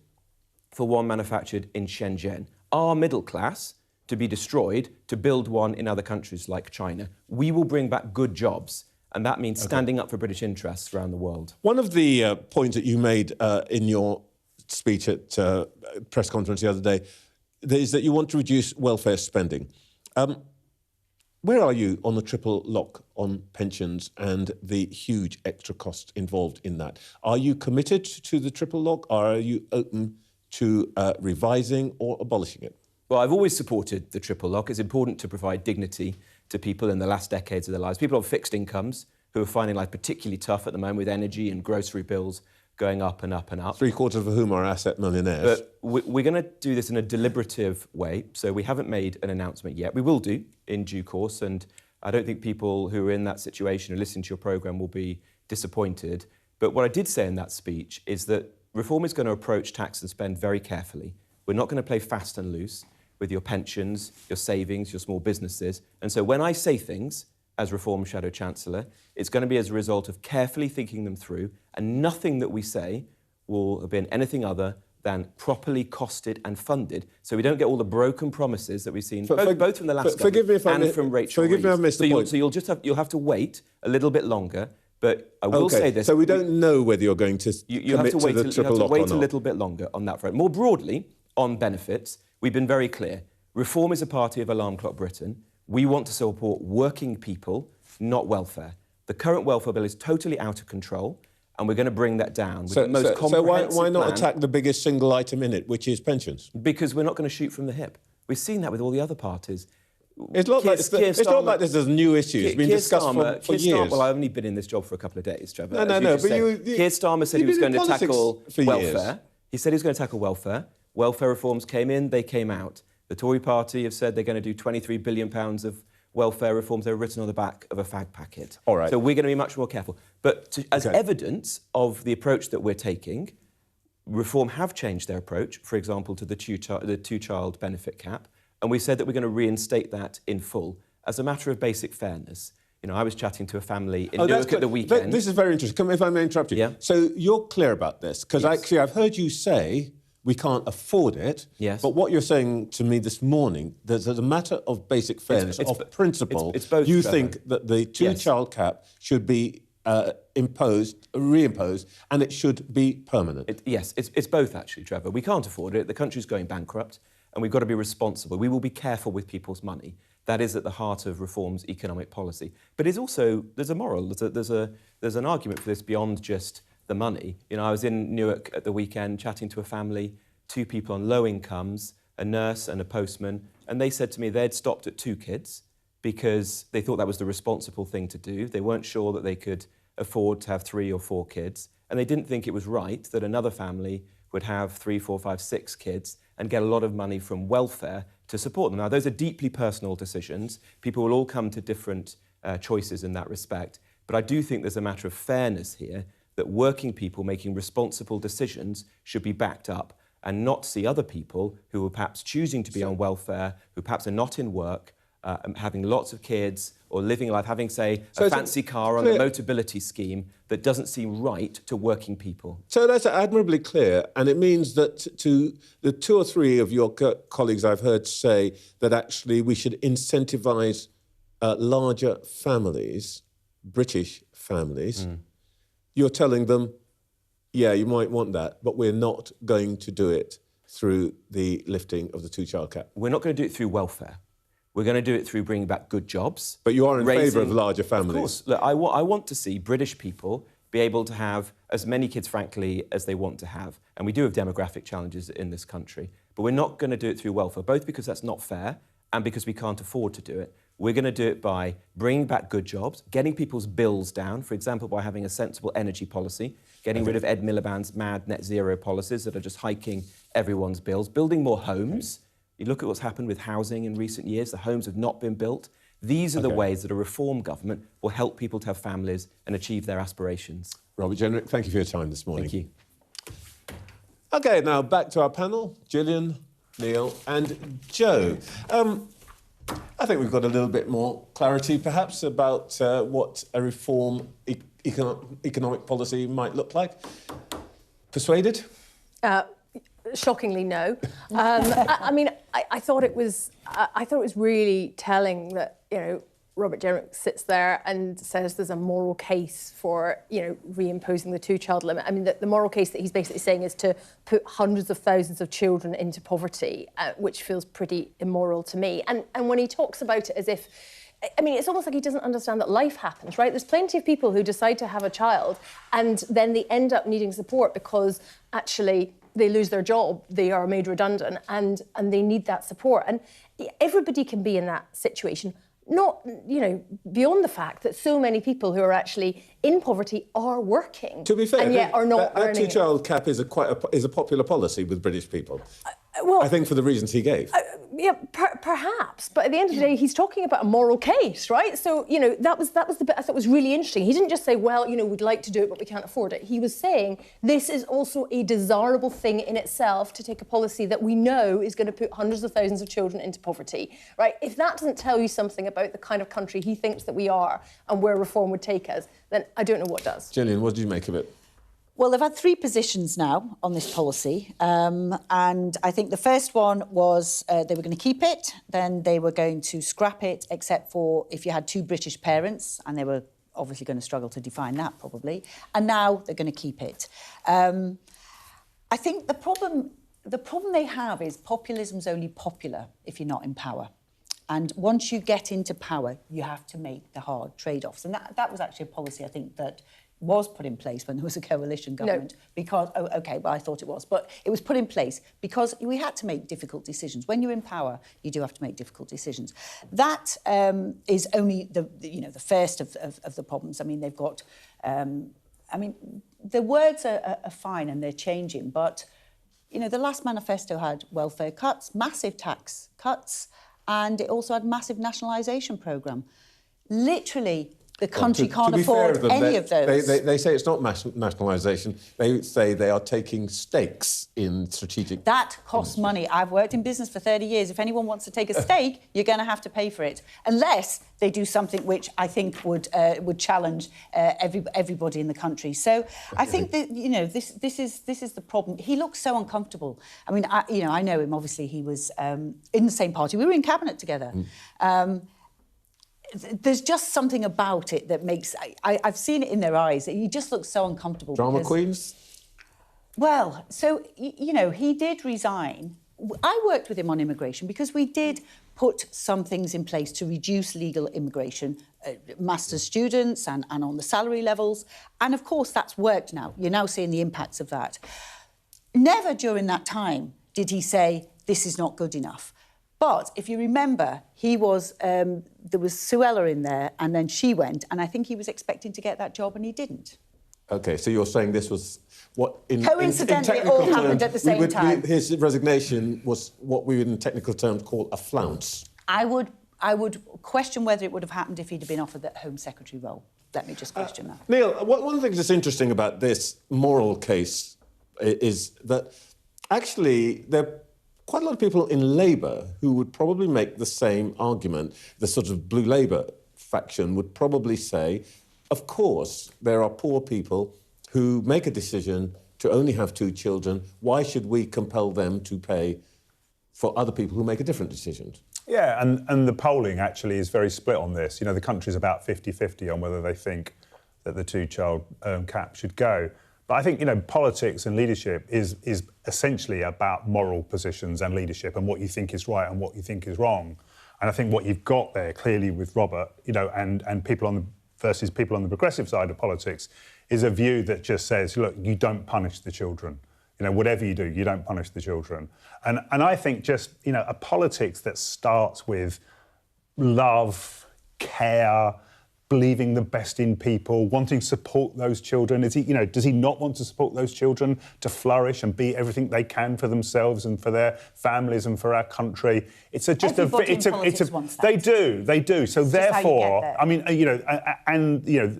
for one manufactured in Shenzhen. Our middle class to be destroyed to build one in other countries like China. We will bring back good jobs, and that means standing up for British interests around the world. One of the points that you made in your speech at press conference the other day is that you want to reduce welfare spending. Where are you on the triple lock on pensions and the huge extra costs involved in that? Are you committed to the triple lock, or are you open to revising or abolishing it? Well, I've always supported the triple lock. It's important to provide dignity to people in the last decades of their lives. People on fixed incomes who are finding life particularly tough at the moment with energy and grocery bills going up and up and up. 3/4 of whom are asset millionaires. But we're going to do this in a deliberative way. So we haven't made an announcement yet. We will do in due course. And I don't think people who are in that situation who listen to your programme will be disappointed. But what I did say in that speech is that Reform is going to approach tax and spend very carefully. We're not going to play fast and loose with your pensions, your savings, your small businesses. And so when I say things as Reform Shadow Chancellor, it's going to be as a result of carefully thinking them through, and nothing that we say will have been anything other than properly costed and funded, so we don't get all the broken promises that we've seen, both from the last government and from Rachel Reeves. Forgive me if I missed the point. So you'll have to wait a little bit longer, but I will say this. So we don't know whether you're going to commit to the triple lock or not. You have to wait a little bit longer on that front. More broadly, on benefits, we've been very clear. Reform is a party of Alarm Clock Britain. We want to support working people, not welfare. The current welfare bill is totally out of control, and we're going to bring that down with the most comprehensive So why not plan. attack the biggest single item in it, which is pensions? Because we're not going to shoot from the hip. We've seen that with all the other parties. It's not like this is new issue. It's been discussed for years. Well, I've only been in this job for a couple of days, Trevor. No. But Keir Starmer said he was going to tackle welfare. He said he was going to tackle welfare. Welfare reforms came in, they came out. The Tory party have said they're going to do £23 billion of welfare reforms. They were written on the back of a fag packet. All right. So we're going to be much more careful. But as evidence of the approach that we're taking, Reform have changed their approach, for example, to the two-child benefit cap, and we said that we're going to reinstate that in full as a matter of basic fairness. You know, I was chatting to a family in Newark at the weekend. This is very interesting. If I may interrupt you. Yeah. So you're clear about this, because actually I've heard you say we can't afford it. Yes. But what you're saying to me this morning, there's a matter of basic fairness, of principle. It's both, you Trevor. think that the two-child cap should be reimposed, and it should be permanent. Yes, it's both, actually, Trevor. We can't afford it. The country's going bankrupt, and we've got to be responsible. We will be careful with people's money. That is at the heart of Reform's economic policy. But it's also, there's a moral, there's an argument for this beyond just the money. You know, I was in Newark at the weekend chatting to a family, two people on low incomes, a nurse and a postman, and they said to me they'd stopped at 2 kids because they thought that was the responsible thing to do. They weren't sure that they could afford to have 3 or 4 kids, and they didn't think it was right that another family would have 3, 4, 5, 6 kids and get a lot of money from welfare to support them. Now, those are deeply personal decisions. People will all come to different choices in that respect, but I do think there's a matter of fairness here, that working people making responsible decisions should be backed up and not see other people who are perhaps choosing to be on welfare, who perhaps are not in work, having lots of kids or living life, having, say, a fancy car on the Motability scheme that doesn't seem right to working people. So that's admirably clear, and it means that to the 2 or 3 of your colleagues I've heard say that actually we should incentivise larger families, British families. You're telling them, yeah, you might want that, but we're not going to do it through the lifting of the two-child cap. We're not going to do it through welfare. We're going to do it through bringing back good jobs. But you are in favour of larger families? Of course. Look, I want to see British people be able to have as many kids, frankly, as they want to have. And we do have demographic challenges in this country. But we're not going to do it through welfare, both because that's not fair and because we can't afford to do it. We're going to do it by bringing back good jobs, getting people's bills down, for example, by having a sensible energy policy, getting rid of Ed Miliband's mad net zero policies that are just hiking everyone's bills, building more homes. You look at what's happened with housing in recent years, the homes have not been built. These are the ways that a reform government will help people to have families and achieve their aspirations. Robert Jenrick, thank you for your time this morning. Thank you. OK, now back to our panel, Gillian, Neil and Joe. I think we've got a little bit more clarity, perhaps, about what a reform economic policy might look like. Persuaded? Shockingly, no. I mean, I thought it was really telling that, you know, Robert Jenrick sits there and says there's a moral case for, you know, reimposing the two-child limit. I mean, the moral case that he's basically saying is to put hundreds of thousands of children into poverty, which feels pretty immoral to me. And when he talks about it as if, I mean, it's almost like he doesn't understand that life happens, right? There's plenty of people who decide to have a child and then they end up needing support because actually they lose their job, they are made redundant, and they need that support. And everybody can be in that situation. Not, you know, beyond the fact that so many people who are actually in poverty are working. To be fair, and yet are not that earning two-child cap is a popular policy with British people. Well, I think for the reasons he gave. Yeah, perhaps. But at the end of the day, he's talking about a moral case, right? So, you know, that was the bit I thought was really interesting. He didn't just say, well, you know, we'd like to do it, but we can't afford it. He was saying this is also a desirable thing in itself to take a policy that we know is going to put hundreds of thousands of children into poverty, right? If that doesn't tell you something about the kind of country he thinks that we are and where reform would take us, then I don't know what does. Gillian, what did you make of it? Well, they've had 3 positions now on this policy, and I think the first one was they were going to keep it, then they were going to scrap it, except for if you had 2 British parents, and they were obviously going to struggle to define that probably, and now they're going to keep it. I think the problem they have is populism's only popular if you're not in power. And once you get into power, you have to make the hard trade-offs. And that was actually a policy, I think, that was put in place when there was a coalition government because, I thought it was, but it was put in place because we had to make difficult decisions. When you're in power, you do have to make difficult decisions. That is only the first of the problems. I mean, they've got, the words are fine and they're changing, but, the last manifesto had welfare cuts, massive tax cuts, and it also had massive nationalisation programme. Literally, the country can't afford any of those. They say it's not nationalisation. They say they are taking stakes in strategic... That costs money. I've worked in business for 30 years. If anyone wants to take a stake, you're going to have to pay for it, unless they do something which I think would challenge everybody in the country. So I think that this is the problem. He looks so uncomfortable. I mean, I know him. Obviously, he was in the same party. We were in cabinet together. There's just something about it that makes... I've seen it in their eyes. He just looks so uncomfortable. Drama queens? Well, so, he did resign. I worked with him on immigration because we did put some things in place to reduce legal immigration, master's students and on the salary levels. And, of course, that's worked now. You're now seeing the impacts of that. Never during that time did he say, this is not good enough. But if you remember, he was there was Suella in there, and then she went, and I think he was expecting to get that job, and he didn't. OK, so you're saying this was what... Coincidentally, it all happened at the same time. His resignation was what we would in technical terms call a flounce. I would question whether it would have happened if he'd have been offered that Home Secretary role. Let me just question that. Neil, one of the things that's interesting about this moral case is that actually there are quite a lot of people in Labour who would probably make the same argument. The sort of Blue Labour faction would probably say, of course, there are poor people who make a decision to only have 2 children. Why should we compel them to pay for other people who make a different decision? Yeah, and the polling actually is very split on this. The country's about 50-50 on whether they think that the 2-child cap should go. But I think, politics and leadership is essentially about moral positions and leadership and what you think is right and what you think is wrong. And I think what you've got there clearly with Robert, and people versus people on the progressive side of politics is a view that just says, look, you don't punish the children. Whatever you do, you don't punish the children. And I think just, a politics that starts with love, care, believing the best in people, wanting to support those children. Does he not want to support those children to flourish and be everything they can for themselves and for their families and for our country? Everybody in politics wants that. They do. So it's therefore,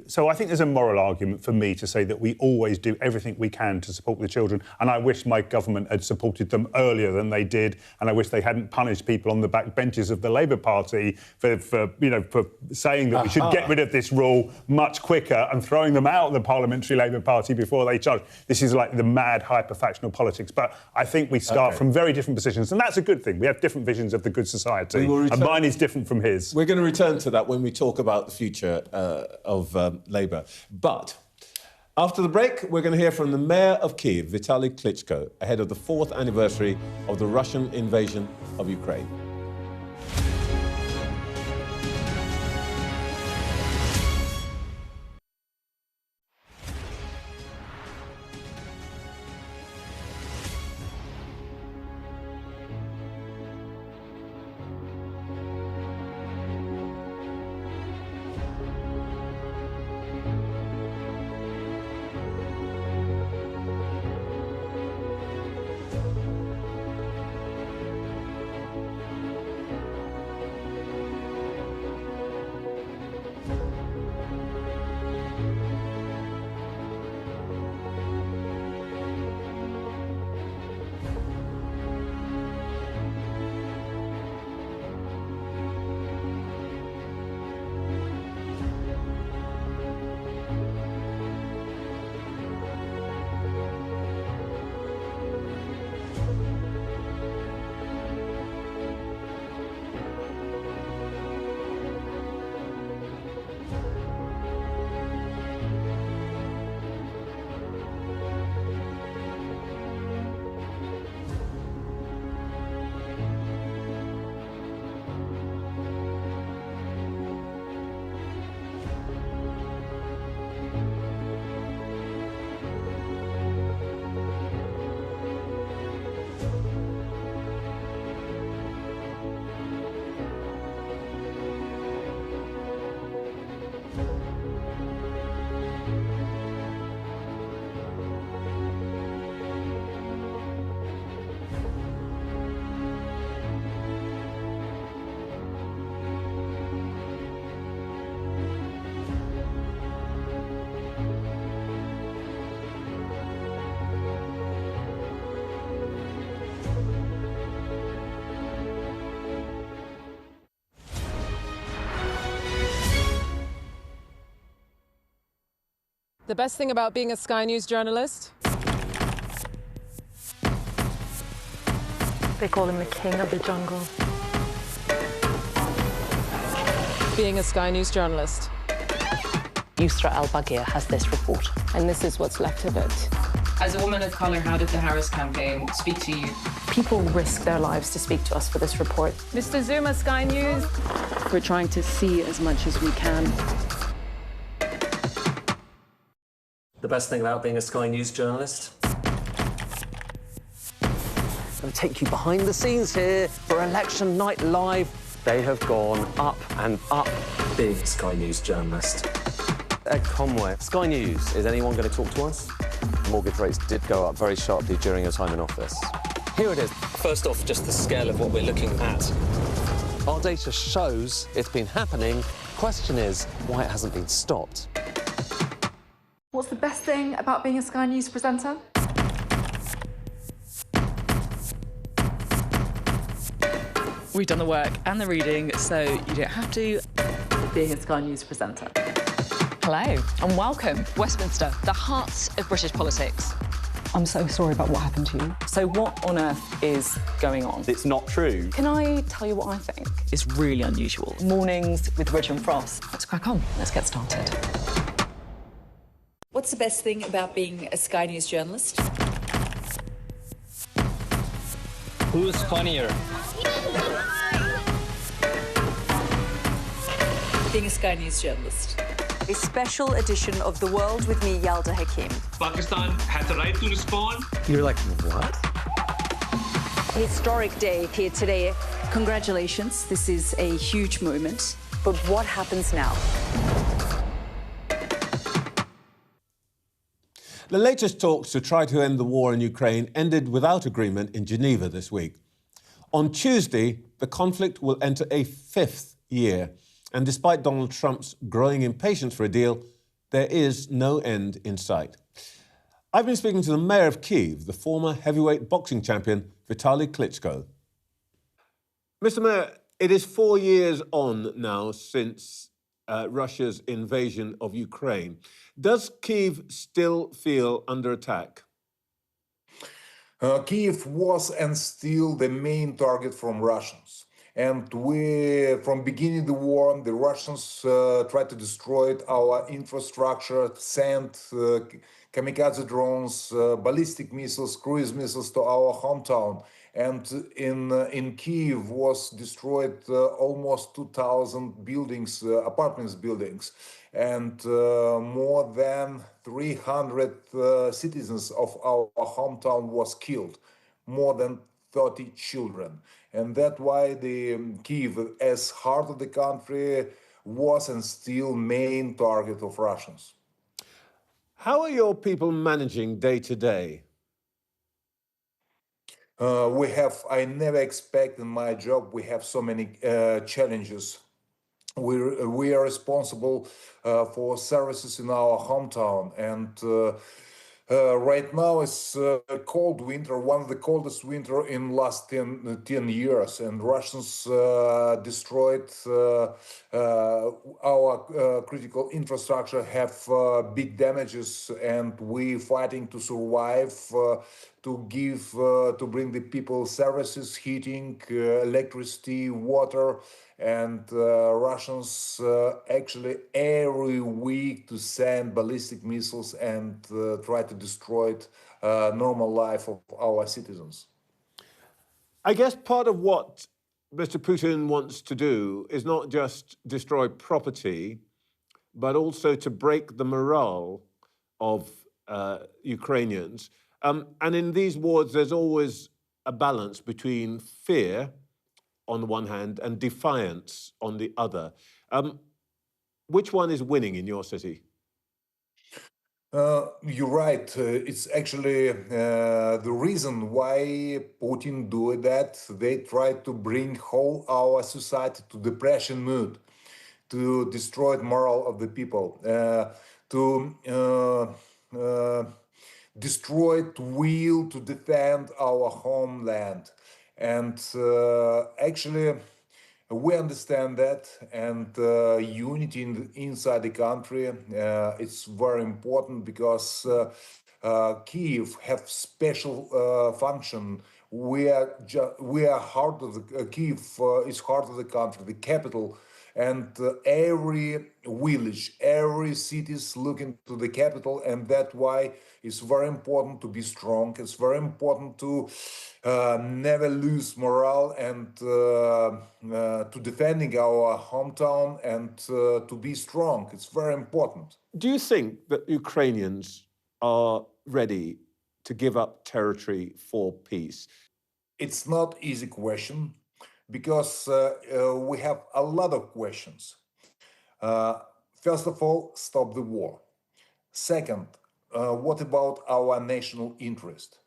so I think there's a moral argument for me to say that we always do everything we can to support the children. And I wish my government had supported them earlier than they did. And I wish they hadn't punished people on the back benches of the Labour Party for saying that we should get rid of this rule much quicker and throwing them out of the Parliamentary Labour Party before they charge. This is like the mad hyper-factional politics. But I think we start from very different positions, and that's a good thing. We have different visions of the good society, and mine is different from his. We're going to return to that when we talk about the future of Labour. But after the break, we're going to hear from the Mayor of Kyiv, Vitaly Klitschko, ahead of the 4th anniversary of the Russian invasion of Ukraine. The best thing about being a Sky News journalist? They call him the king of the jungle. Being a Sky News journalist. Yusra Al-Baghir has this report. And this is what's left of it. As a woman of colour, how did the Harris campaign speak to you? People risk their lives to speak to us for this report. Mr. Zuma, Sky News. We're trying to see as much as we can. The best thing about being a Sky News journalist? I'm going to take you behind the scenes here for Election Night Live. They have gone up and up. Being a Sky News journalist. Ed Conway, Sky News, is anyone going to talk to us? Mortgage rates did go up very sharply during your time in office. Here it is. First off, just the scale of what we're looking at. Our data shows it's been happening. Question is why it hasn't been stopped. What's the best thing about being a Sky News presenter? We've done the work and the reading, so you don't have to. Being a Sky News presenter. Hello and welcome. Westminster, the heart of British politics. I'm so sorry about what happened to you. So what on earth is going on? It's not true. Can I tell you what I think? It's really unusual. Mornings with Richard and Frost. Let's crack on. Let's get started. What's the best thing about being a Sky News journalist? Who's funnier? Being a Sky News journalist. A special edition of The World with me, Yalda Hakim. Pakistan has the right to respond. You're like, what? A historic day here today. Congratulations, this is a huge moment. But what happens now? The latest talks to try to end the war in Ukraine ended without agreement in Geneva this week. On Tuesday, the conflict will enter a 5th year. And despite Donald Trump's growing impatience for a deal, there is no end in sight. I've been speaking to the Mayor of Kyiv, the former heavyweight boxing champion, Vitaly Klitschko. Mr. Mayor, it is 4 years on now since Russia's invasion of Ukraine. Does Kyiv still feel under attack? Kyiv was and still the main target from Russians. And from beginning the war, the Russians tried to destroy our infrastructure, sent kamikaze drones, ballistic missiles, cruise missiles to our hometown. And in Kyiv was destroyed almost 2,000 buildings, apartments buildings, and more than 300 citizens of our hometown was killed, more than 30 children. And that's why the Kyiv, as heart of the country, was and still main target of Russians. How are your people managing day to day? I never expect in my job, we have so many challenges. We are responsible for services in our hometown, and right now it's a cold winter, one of the coldest winter in last 10 years, and Russians destroyed our critical infrastructure, have big damages, and we fighting to survive, to bring the people services, heating, electricity, water, and Russians actually every week to send ballistic missiles and try to destroy normal life of our citizens. I guess part of what Mr. Putin wants to do is not just destroy property, but also to break the morale of Ukrainians. And in these wars, there's always a balance between fear on the one hand and defiance on the other. Which one is winning in your city? You're right. It's actually the reason why Putin do that. They try to bring whole our society to depression mood, to destroy the morale of the people, to destroy the will to defend our homeland. And actually, We understand that, and unity inside the country, it's very important because Kyiv have special function. We are heart of the Kyiv is heart of the country, the capital, and every village, every city is looking to the capital, and that's why it's very important to be strong. It's very important to never lose morale and to defending our hometown and to be strong. It's very important. Do you think that Ukrainians are ready to give up territory for peace? It's not easy question because we have a lot of questions. First of all, stop the war. Second, what about our national interest?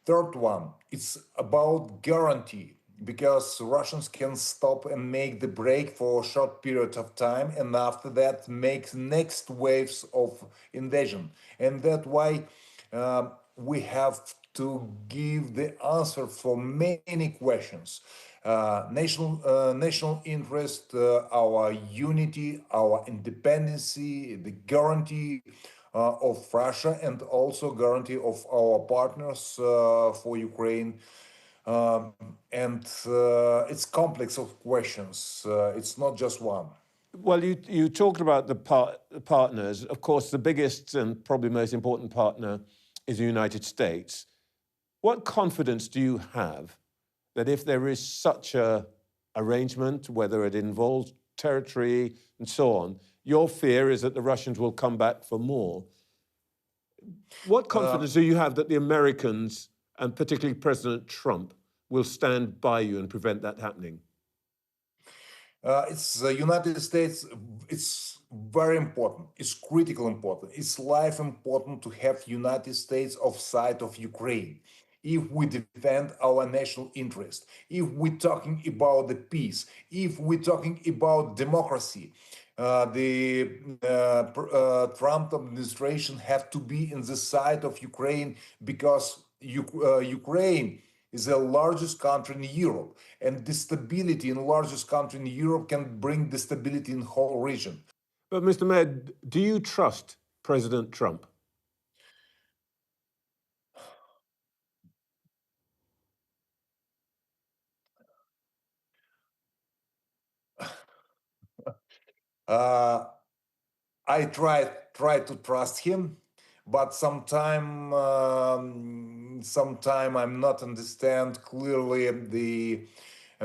Third one, it's about guarantee, because Russians can stop and make the break for a short period of time, and after that make next waves of invasion. And that's why we have to give the answer for many questions. National interest, our unity, our independency, the guarantee of Russia, and also guarantee of our partners for Ukraine. And it's complex of questions. It's not just one. Well, you talked about the partners. Of course, the biggest and probably most important partner is the United States. What confidence do you have that if there is such a arrangement, whether it involves territory and so on, your fear is that the Russians will come back for more? What confidence do you have that the Americans, and particularly President Trump, will stand by you and prevent that happening? It's the United States, it's very important, it's critical important, it's life important to have United States offside of Ukraine. If we defend our national interest, if we're talking about the peace, if we're talking about democracy, the Trump administration have to be in the side of Ukraine, because Ukraine is the largest country in Europe, and the stability in the largest country in Europe can bring the stability in the whole region. But Mr. Mayor, do you trust President Trump? I try to trust him, but sometime I'm not understand clearly the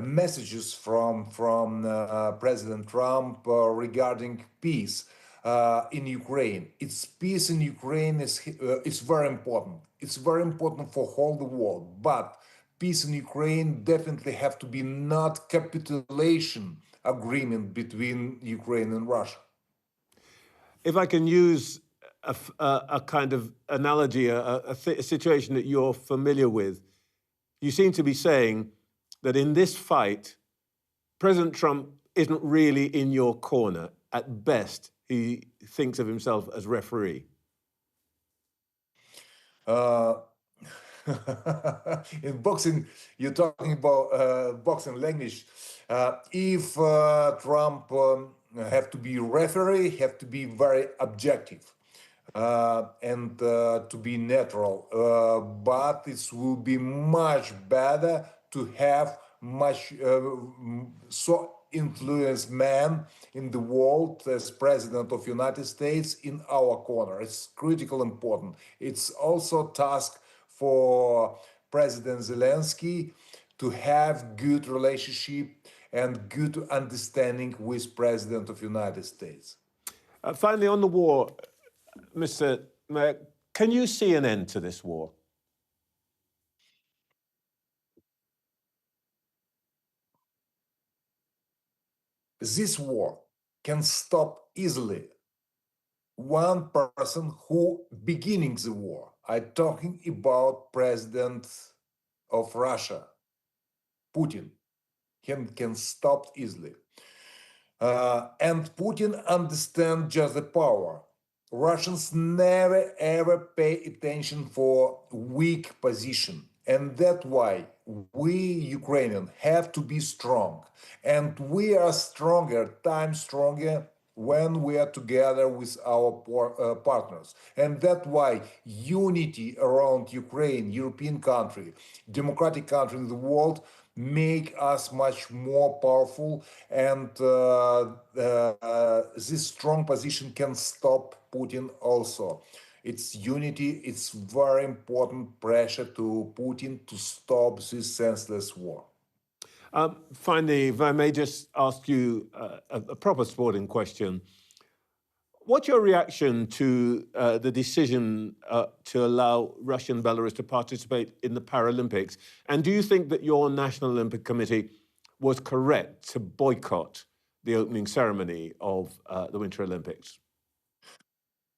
messages from President Trump regarding peace in Ukraine. It's peace in Ukraine is very important. It's very important for whole the world, but peace in Ukraine definitely have to be not capitulation agreement between Ukraine and Russia. If I can use a kind of analogy, a situation that you're familiar with, you seem to be saying that in this fight, President Trump isn't really in your corner. At best, he thinks of himself as referee. In boxing, you're talking about boxing language. If Trump have to be referee, have to be very objective and to be neutral. But it will be much better to have much so influenced man in the world as president of United States in our corner. It's critical important. It's also a task for President Zelensky to have good relationship and good understanding with President of United States. Finally, on the war, Mr. Mayor, can you see an end to this war? This war can stop easily one person who beginning the war. I'm talking about President of Russia, Putin. Him can stop easily. And Putin understands just the power. Russians never ever pay attention for weak position. And that's why we Ukrainians have to be strong. And we are stronger, times stronger, when we are together with our partners. And that's why unity around Ukraine, European country, democratic country in the world, make us much more powerful. And this strong position can stop Putin also. It's unity, it's very important pressure to Putin to stop this senseless war. Finally, if I may just ask you a proper sporting question. What's your reaction to the decision to allow Russia and Belarus to participate in the Paralympics? And do you think that your National Olympic Committee was correct to boycott the opening ceremony of the Winter Olympics?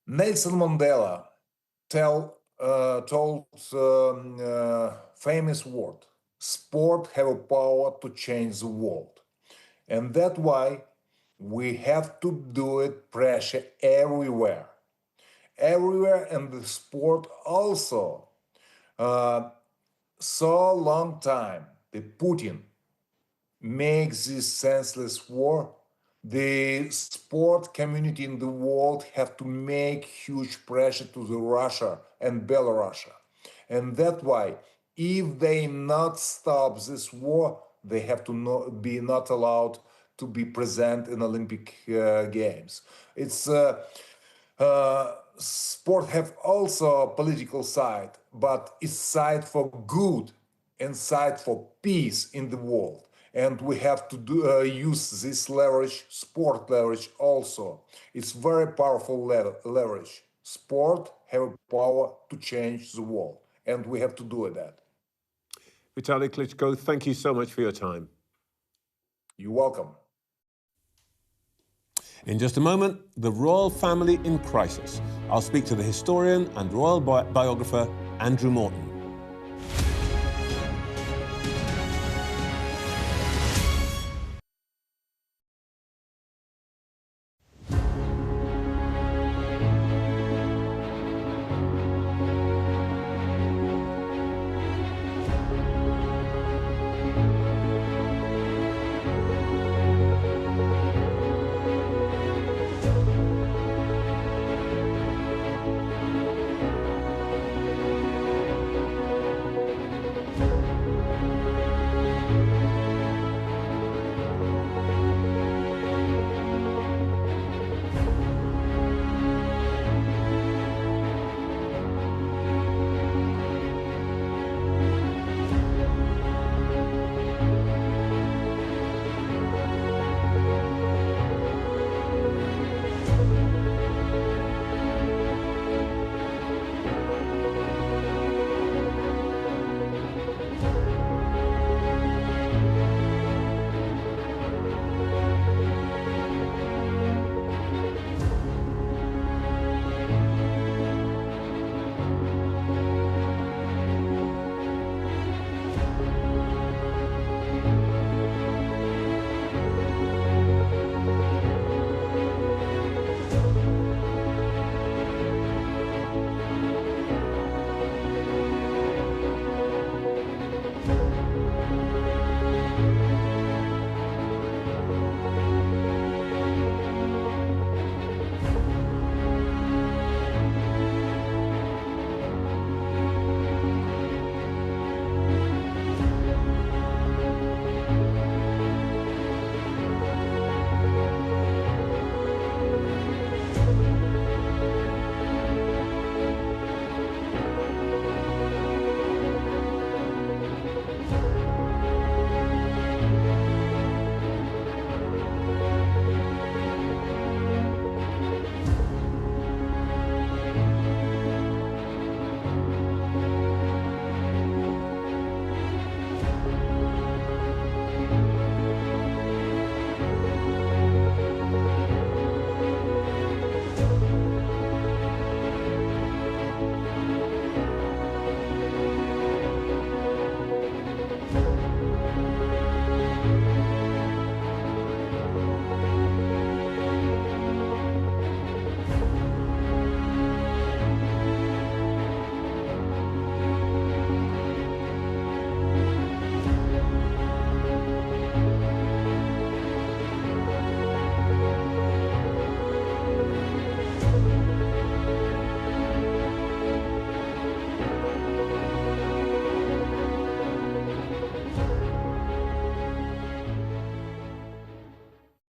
Nelson Mandela told famous word, sport have a power to change the world. And that's why we have to do it pressure everywhere. Everywhere, and the sport also. So long time, the Putin makes this senseless war. The sport community in the world have to make huge pressure to the Russia and Belarus. And that's why, if they not stop this war, they have to be not allowed to be present in Olympic Games. It's sport have also a political side, but it's side for good and side for peace in the world. And we have to use this leverage, sport leverage also. It's very powerful leverage. Sport have power to change the world, and we have to do that. Vitaly Klitschko, thank you so much for your time. You're welcome. In just a moment, the royal family in crisis. I'll speak to the historian and royal biographer, Andrew Morton.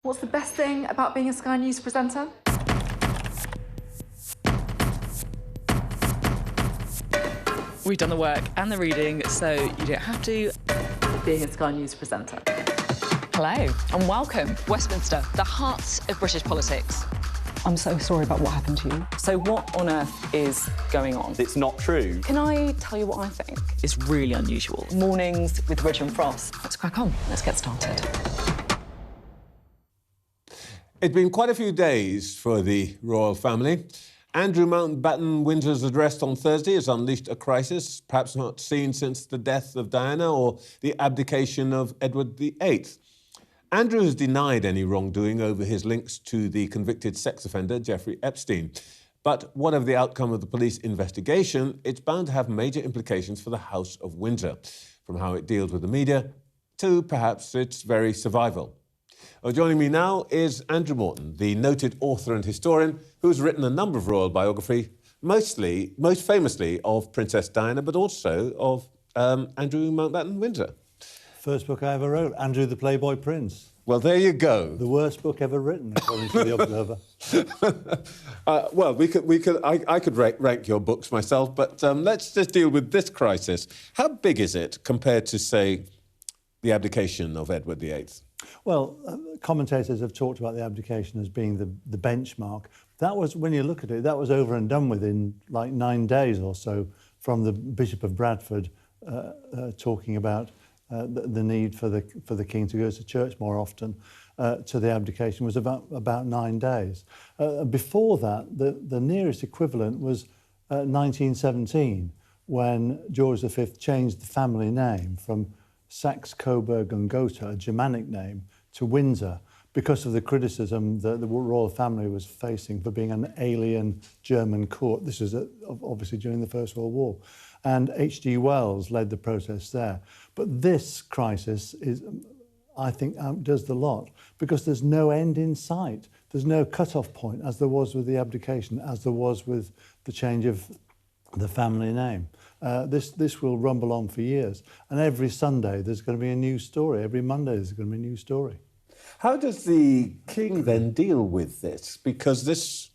What's the best thing about being a Sky News presenter? We've done the work and the reading, so you don't have to. Being a Sky News presenter. Hello and welcome. Westminster, the heart of British politics. I'm so sorry about what happened to you. So what on earth is going on? It's not true. Can I tell you what I think? It's really unusual. Mornings with Bridget and Frost. Let's crack on. Let's get started. It's been quite a few days for the royal family. Andrew Mountbatten Windsor's address on Thursday has unleashed a crisis, perhaps not seen since the death of Diana or the abdication of Edward VIII. Andrew has denied any wrongdoing over his links to the convicted sex offender Jeffrey Epstein. But whatever the outcome of the police investigation, it's bound to have major implications for the House of Windsor, from how it deals with the media to perhaps its very survival. Joining me now is Andrew Morton, the noted author and historian who's written a number of royal biography, most famously of Princess Diana, but also of Andrew Mountbatten Windsor. First book I ever wrote, Andrew the Playboy Prince. Well, there you go. The worst book ever written, according to The Observer. Well, I could rank your books myself, but let's just deal with this crisis. How big is it compared to, say, the abdication of Edward VIII? Well, commentators have talked about the abdication as being the benchmark. That was, when you look at it, that was over and done with in like 9 days or so, from the Bishop of Bradford talking about the need for the king to go to church more often, to the abdication was about 9 days. Before that, the nearest equivalent was 1917, when George V changed the family name from Saxe, Coburg and Gotha, a Germanic name, to Windsor, because of the criticism that the royal family was facing for being an alien German court. This was obviously during the First World War. And H.G. Wells led the protest there. But this crisis is, I think, outdoes the lot, because there's no end in sight. There's no cut-off point, as there was with the abdication, as there was with the change of the family name. This will rumble on for years. And every Sunday there's going to be a new story. Every Monday there's going to be a new story. How does the king then deal with this? Because this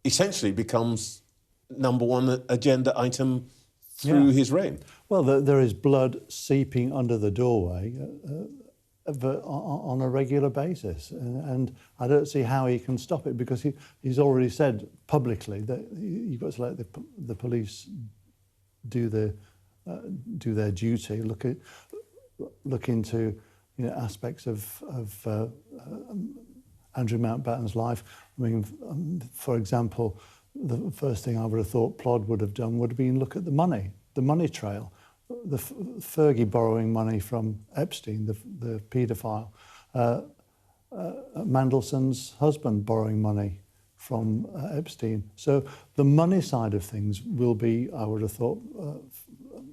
essentially becomes number one agenda item through his reign. Well, there is blood seeping under the doorway on a regular basis. And I don't see how he can stop it, because he's already said publicly that you've got to let the police do their duty, look into aspects of Andrew Mountbatten's life. I mean, for example, the first thing I would have thought Plod would have done would have been look at the money trail, the Fergie borrowing money from Epstein, the paedophile, Mandelson's husband borrowing money from Epstein. So the money side of things will be, I would have thought,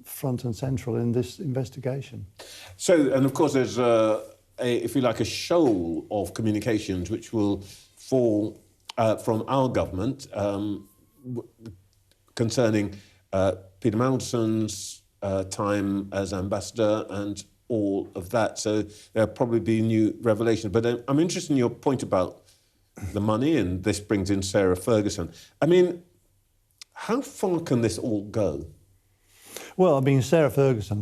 front and central in this investigation. So, and of course, there's if you like, a shoal of communications which will fall from our government concerning Peter Mandelson's time as ambassador and all of that. So there'll probably be new revelations. But I'm interested in your point about the money, and this brings in Sarah Ferguson. I mean, how far can this all go? Well, I mean, Sarah Ferguson,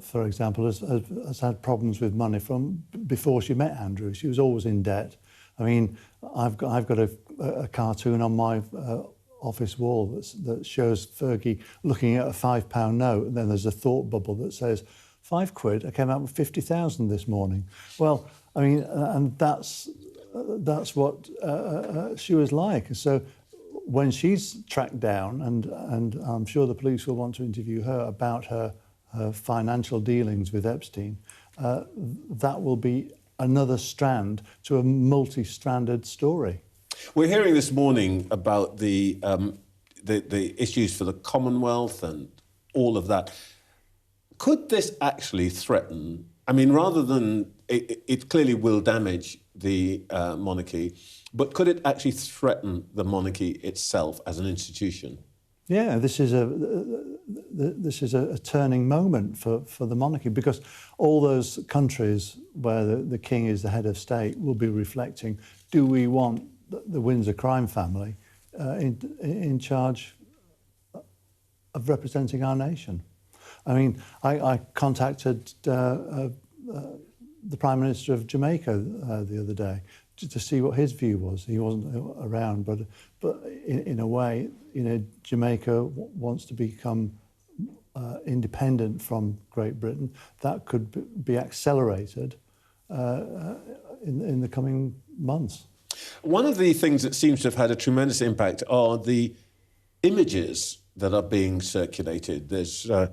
for example, has had problems with money from before she met Andrew. She was always in debt. I mean, I've got a cartoon on my office wall that shows Fergie looking at a £5 note, and then there's a thought bubble that says, £5, I came out with 50,000 this morning. Well, I mean, and that's what she was like. So when she's tracked down, and I'm sure the police will want to interview her about her financial dealings with Epstein, that will be another strand to a multi-stranded story. We're hearing this morning about the issues for the Commonwealth and all of that. Could this actually threaten, I mean, rather than, it clearly will damage the monarchy, but could it actually threaten the monarchy itself as an institution? Yeah, this is this is a turning moment for the monarchy, because all those countries where the king is the head of state will be reflecting, do we want the Windsor crime family in charge of representing our nation? I mean, I contacted the Prime Minister of Jamaica the other day to see what his view was. He wasn't around, but in a way, you know, Jamaica wants to become independent from Great Britain. That could be accelerated in the coming months. One of the things that seems to have had a tremendous impact are the images that are being circulated. There's the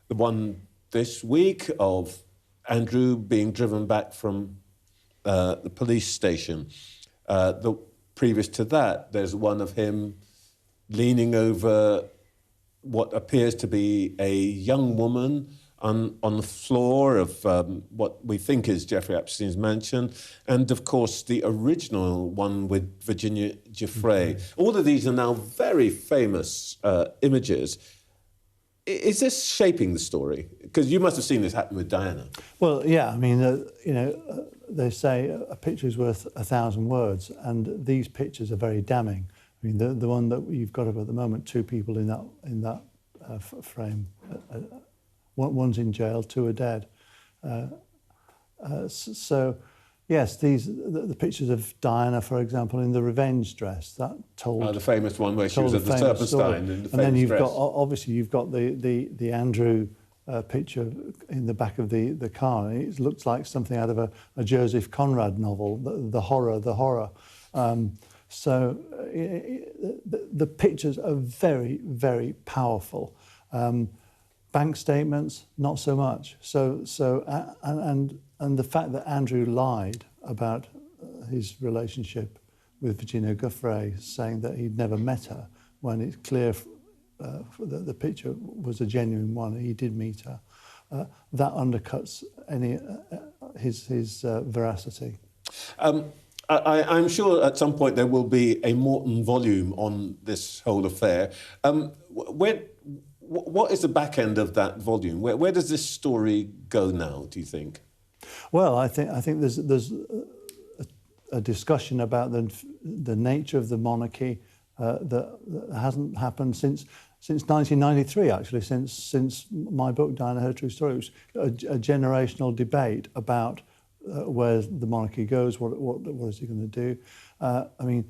one this week of Andrew being driven back from the police station. Previous to that, there's one of him leaning over what appears to be a young woman on the floor of what we think is Jeffrey Epstein's mansion, and of course the original one with Virginia Giuffre. Mm-hmm. All of these are now very famous images. Is this shaping the story? Because you must have seen this happen with Diana. Well, yeah, I mean, you know, they say a picture is worth 1,000 words, and these pictures are very damning. I mean, the one that you've got up at the moment, two people in that frame. One's in jail, two are dead. So, yes, the pictures of Diana, for example, in the revenge dress, that told... the famous one where she was at the Serpentine in the famous And then you've dress. got, obviously, you've got the Andrew picture in the back of the car. It looks like something out of a Joseph Conrad novel, the horror. So the pictures are very, very powerful. Bank statements, not so much. And the fact that Andrew lied about his relationship with Virginia Giuffre, saying that he'd never met her, when it's clear that the picture was a genuine one, he did meet her, that undercuts his veracity. I'm sure at some point there will be a Morton volume on this whole affair. What is the back end of that volume? Where does this story go now, do you think? Well, I think there's a discussion about the nature of the monarchy that hasn't happened since 1993, actually, since my book, Diana, Her True Story. It was a generational debate about where the monarchy goes, what is it going to do. I mean,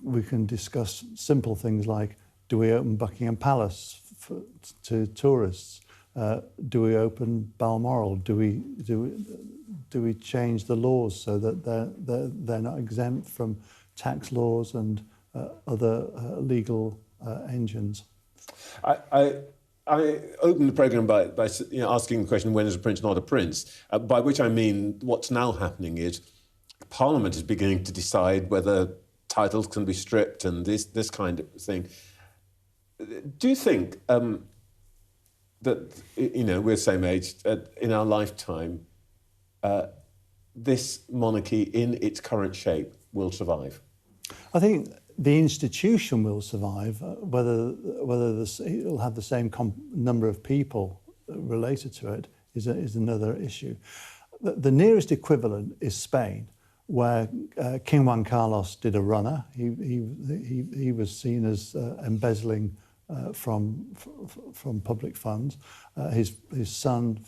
we can discuss simple things like, do we open Buckingham Palace to tourists? Do we open Balmoral? Do we change the laws so that they're not exempt from tax laws and other legal engines? I opened the programme by asking the question, when is a prince not a prince? By which I mean what's now happening is Parliament is beginning to decide whether titles can be stripped and this kind of thing. Do you think that, you know, we're the same age, in our lifetime, this monarchy in its current shape will survive? I think the institution will survive. Whether it'll have the same number of people related to it is another issue. The nearest equivalent is Spain, where King Juan Carlos did a runner. He was seen as embezzling from public funds. His son,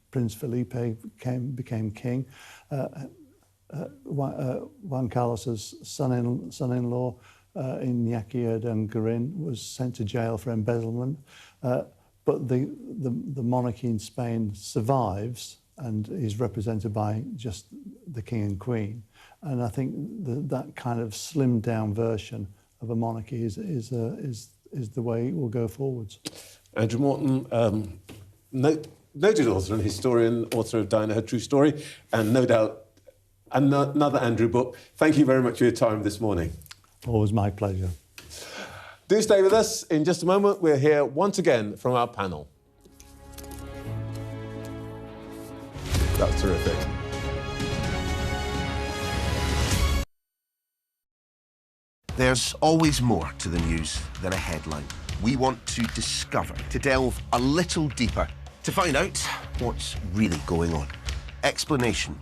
Prince Felipe, became king. Juan Carlos's son-in-law, Iñaki Urdangarin, was sent to jail for embezzlement. But the monarchy in Spain survives and is represented by just the king and queen. And I think that kind of slimmed down version of a monarchy is the way it will go forwards. Andrew Morton, noted author and historian, author of Diana, Her True Story, and no doubt another Andrew book. Thank you very much for your time this morning. Always my pleasure. Do stay with us. In just a moment, we're here once again from our panel. That's terrific. There's always more to the news than a headline. we want to discover, to delve a little deeper, to find out what's really going on. Explanation,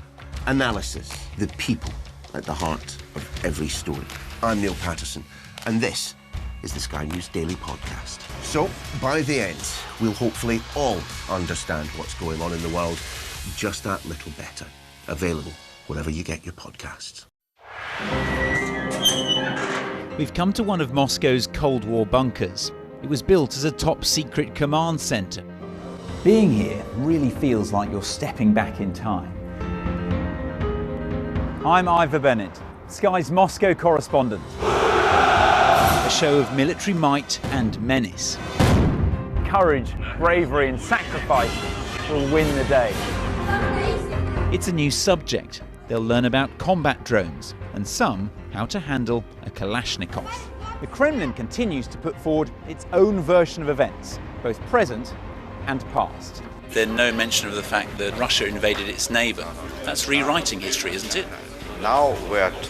analysis, the people at the heart of every story. I'm Neil Patterson, and this is the Sky News Daily Podcast. So, by the end, we'll hopefully all understand what's going on in the world just that little better. Available wherever you get your podcasts. We've come to one of Moscow's Cold War bunkers. It was built as a top-secret command centre. Being here really feels like you're stepping back in time. I'm Ivor Bennett, Sky's Moscow correspondent. A show of military might and menace. Courage, bravery and sacrifice will win the day. It's a new subject. They'll learn about combat drones and some how to handle a Kalashnikov. The Kremlin continues to put forward its own version of events, both present and past. There's no mention of the fact that Russia invaded its neighbour. That's rewriting history, isn't it? Now we have to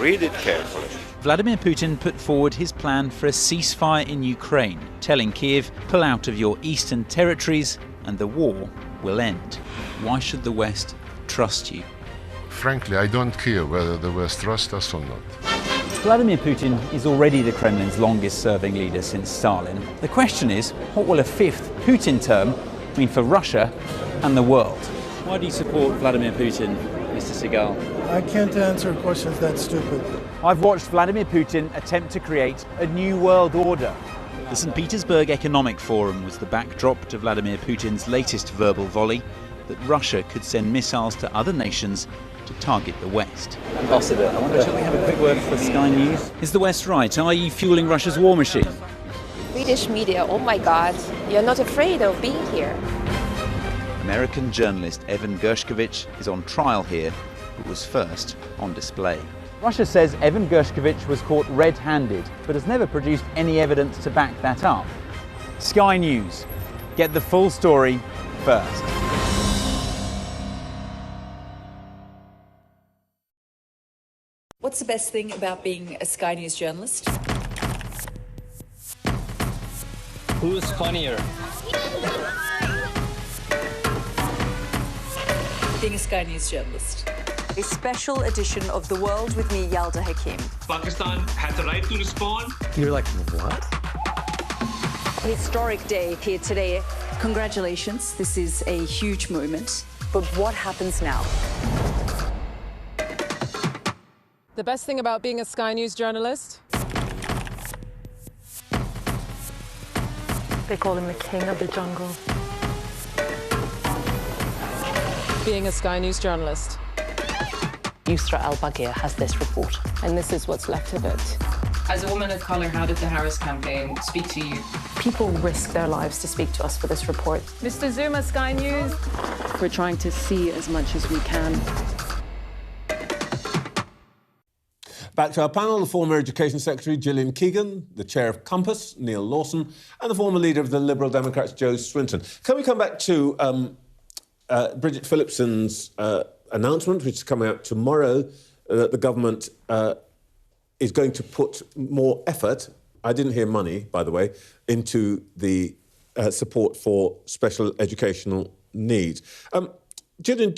read it carefully. Vladimir Putin put forward his plan for a ceasefire in Ukraine, telling Kyiv, pull out of your eastern territories and the war will end. Why should the West trust you? Frankly, I don't care whether the West trusts us or not. Vladimir Putin is already the Kremlin's longest-serving leader since Stalin. The question is, what will a fifth Putin term mean for Russia and the world? Why do you support Vladimir Putin, Mr. Segal? I can't answer questions that stupid. I've watched Vladimir Putin attempt to create a new world order. The St. Petersburg Economic Forum was the backdrop to Vladimir Putin's latest verbal volley that Russia could send missiles to other nations to target the West. Ambassador, I wonder, shall we have a quick word for Sky News? Is the West right? Are you fueling Russia's war machine? British media, oh my God, you're not afraid of being here. American journalist Evan Gershkovich is on trial here, but was first on display. Russia says Evan Gershkovich was caught red-handed, but has never produced any evidence to back that up. Sky News. Get the full story first. What's the best thing about being a Sky News journalist? Who's funnier? Being a Sky News journalist. A special edition of The World with me, Yalda Hakim. Pakistan has the right to respond. You're like, what? A historic day here today. Congratulations, this is a huge moment. But what happens now? The best thing about being a Sky News journalist? They call him the king of the jungle. Being a Sky News journalist. Yusra Al-Baghir has this report. And this is what's left of it. As a woman of colour, how did the Harris campaign speak to you? People risk their lives to speak to us for this report. Mr. Zuma, Sky News. We're trying to see as much as we can. Back to our panel, the former Education Secretary Gillian Keegan, the chair of Compass, Neil Lawson, and the former leader of the Liberal Democrats, Joe Swinton. Can we come back to Bridget Phillipsson's announcement, which is coming out tomorrow, that the government is going to put more effort, I didn't hear money, by the way, into the support for special educational needs. Gillian,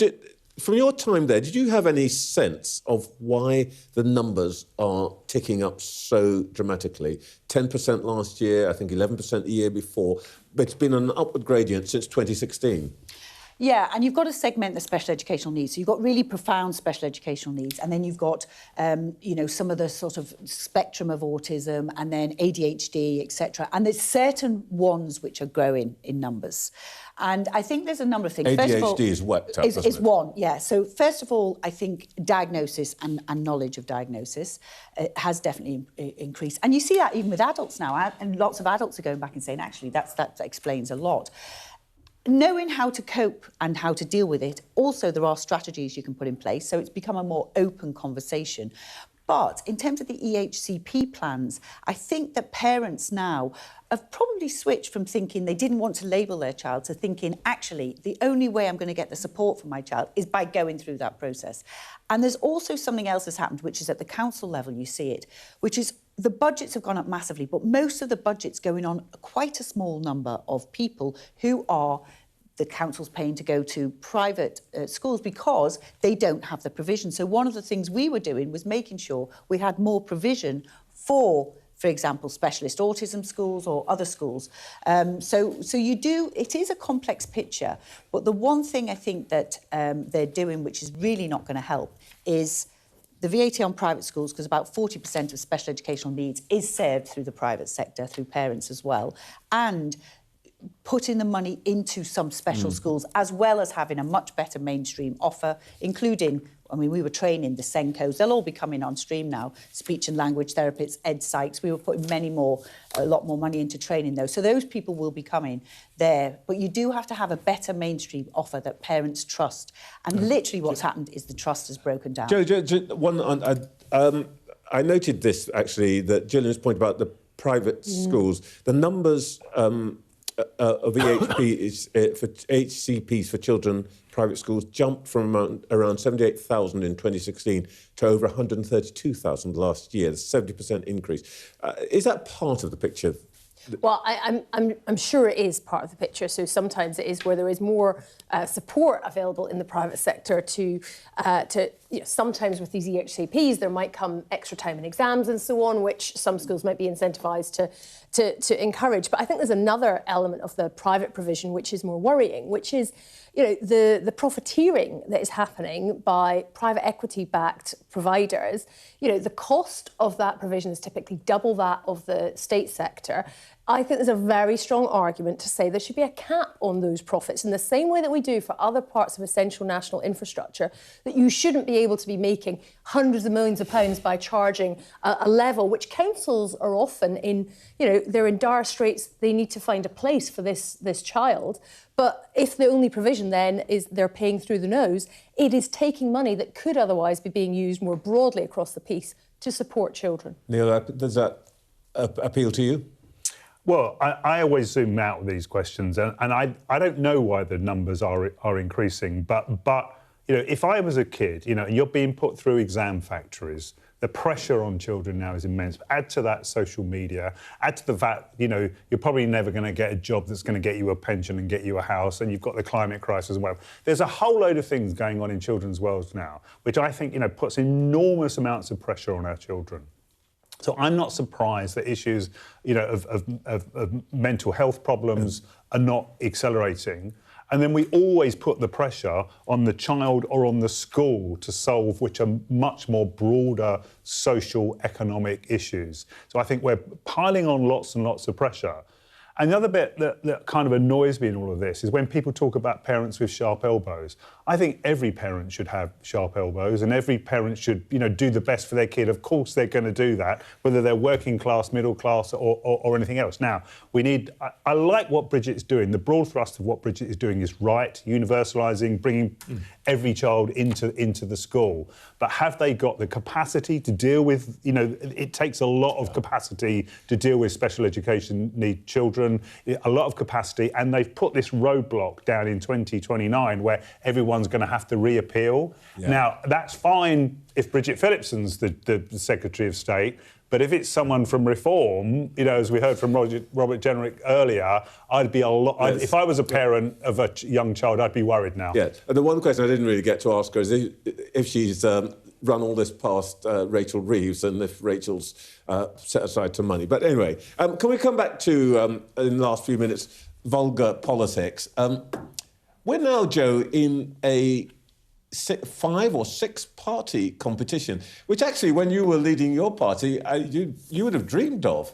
from your time there, did you have any sense of why the numbers are ticking up so dramatically? 10% last year, I think 11% the year before, but it's been an upward gradient since 2016. Yeah, and you've got to segment the special educational needs. So you've got really profound special educational needs, and then you've got, some of the sort of spectrum of autism, and then ADHD, etc. And there's certain ones which are growing in numbers. And I think there's a number of things. ADHD first of all, is whacked up, is one, yeah. So first of all, I think diagnosis and knowledge of diagnosis has definitely increased. And you see that even with adults now, and lots of adults are going back and saying, actually, that explains a lot. Knowing how to cope and how to deal with it, also there are strategies you can put in place, so it's become a more open conversation. But in terms of the EHCP plans, I think that parents now have probably switched from thinking they didn't want to label their child to thinking, actually, the only way I'm going to get the support from my child is by going through that process. And there's also something else that's happened, which is at the council level, you see it, which is the budgets have gone up massively, but most of the budget's going on quite a small number of people who are the council's paying to go to private schools because they don't have the provision. So one of the things we were doing was making sure we had more provision for example, specialist autism schools or other schools. So it is a complex picture, but the one thing I think that they're doing, which is really not going to help, is the VAT on private schools, because about 40% of special educational needs is served through the private sector, through parents as well, and putting the money into some special schools, as well as having a much better mainstream offer, including, I mean, we were training the SENCOs. They'll all be coming on stream now, speech and language therapists, ed psychs. We were putting a lot more money into training those. So those people will be coming there. But you do have to have a better mainstream offer that parents trust. And literally what's happened is the trust has broken down. I noted this, actually, that Gillian's point about the private schools. The numbers of HCPs for children, private schools, jumped from around 78,000 in 2016 to over 132,000 last year. That's a 70% increase. Is that part of the picture? Well, I'm sure it is part of the picture. So sometimes it is where there is more support available in the private sector to sometimes with these EHCPs there might come extra time in exams and so on, which some schools might be incentivised to encourage. But I think there's another element of the private provision which is more worrying, which is the profiteering that is happening by private equity-backed providers. The cost of that provision is typically double that of the state sector. I think there's a very strong argument to say there should be a cap on those profits in the same way that we do for other parts of essential national infrastructure, that you shouldn't be able to be making hundreds of millions of pounds by charging a level which councils are often in, they're in dire straits, they need to find a place for this child. But if the only provision then is they're paying through the nose, it is taking money that could otherwise be being used more broadly across the piece to support children. Neil, does that appeal to you? Well, I always zoom out with these questions, and I don't know why the numbers are increasing, but if I was a kid, and you're being put through exam factories, the pressure on children now is immense. Add to that social media, add to the fact, you're probably never going to get a job that's going to get you a pension and get you a house, and you've got the climate crisis as well. There's a whole load of things going on in children's worlds now, which I think, puts enormous amounts of pressure on our children. So I'm not surprised that issues, of mental health problems are not accelerating. And then we always put the pressure on the child or on the school to solve, which are much more broader social, economic issues. So I think we're piling on lots and lots of pressure. And the other bit that kind of annoys me in all of this is when people talk about parents with sharp elbows. I think every parent should have sharp elbows, and every parent should, do the best for their kid. Of course they're going to do that, whether they're working class, middle class, or anything else. Now, I like what Bridget's doing. The broad thrust of what Bridget is doing is right, universalising, bringing every child into the school. But have they got the capacity to deal with, it takes a lot of capacity to deal with special education need children, a lot of capacity, and they've put this roadblock down in 2029 where everyone's going to have to reappeal. Yeah. Now, that's fine if Bridget Phillipsson's the Secretary of State, but if it's someone from Reform, as we heard from Robert Jenrick earlier, I'd be a lot. Yes. If I was a parent of a young child, I'd be worried now. Yeah, and the one question I didn't really get to ask her is if she's run all this past Rachel Reeves and if Rachel's set aside some money. But anyway, can we come back to, in the last few minutes, vulgar politics? We're now, Joe, in a 5 or 6 party competition, which actually, when you were leading your party, you would have dreamed of.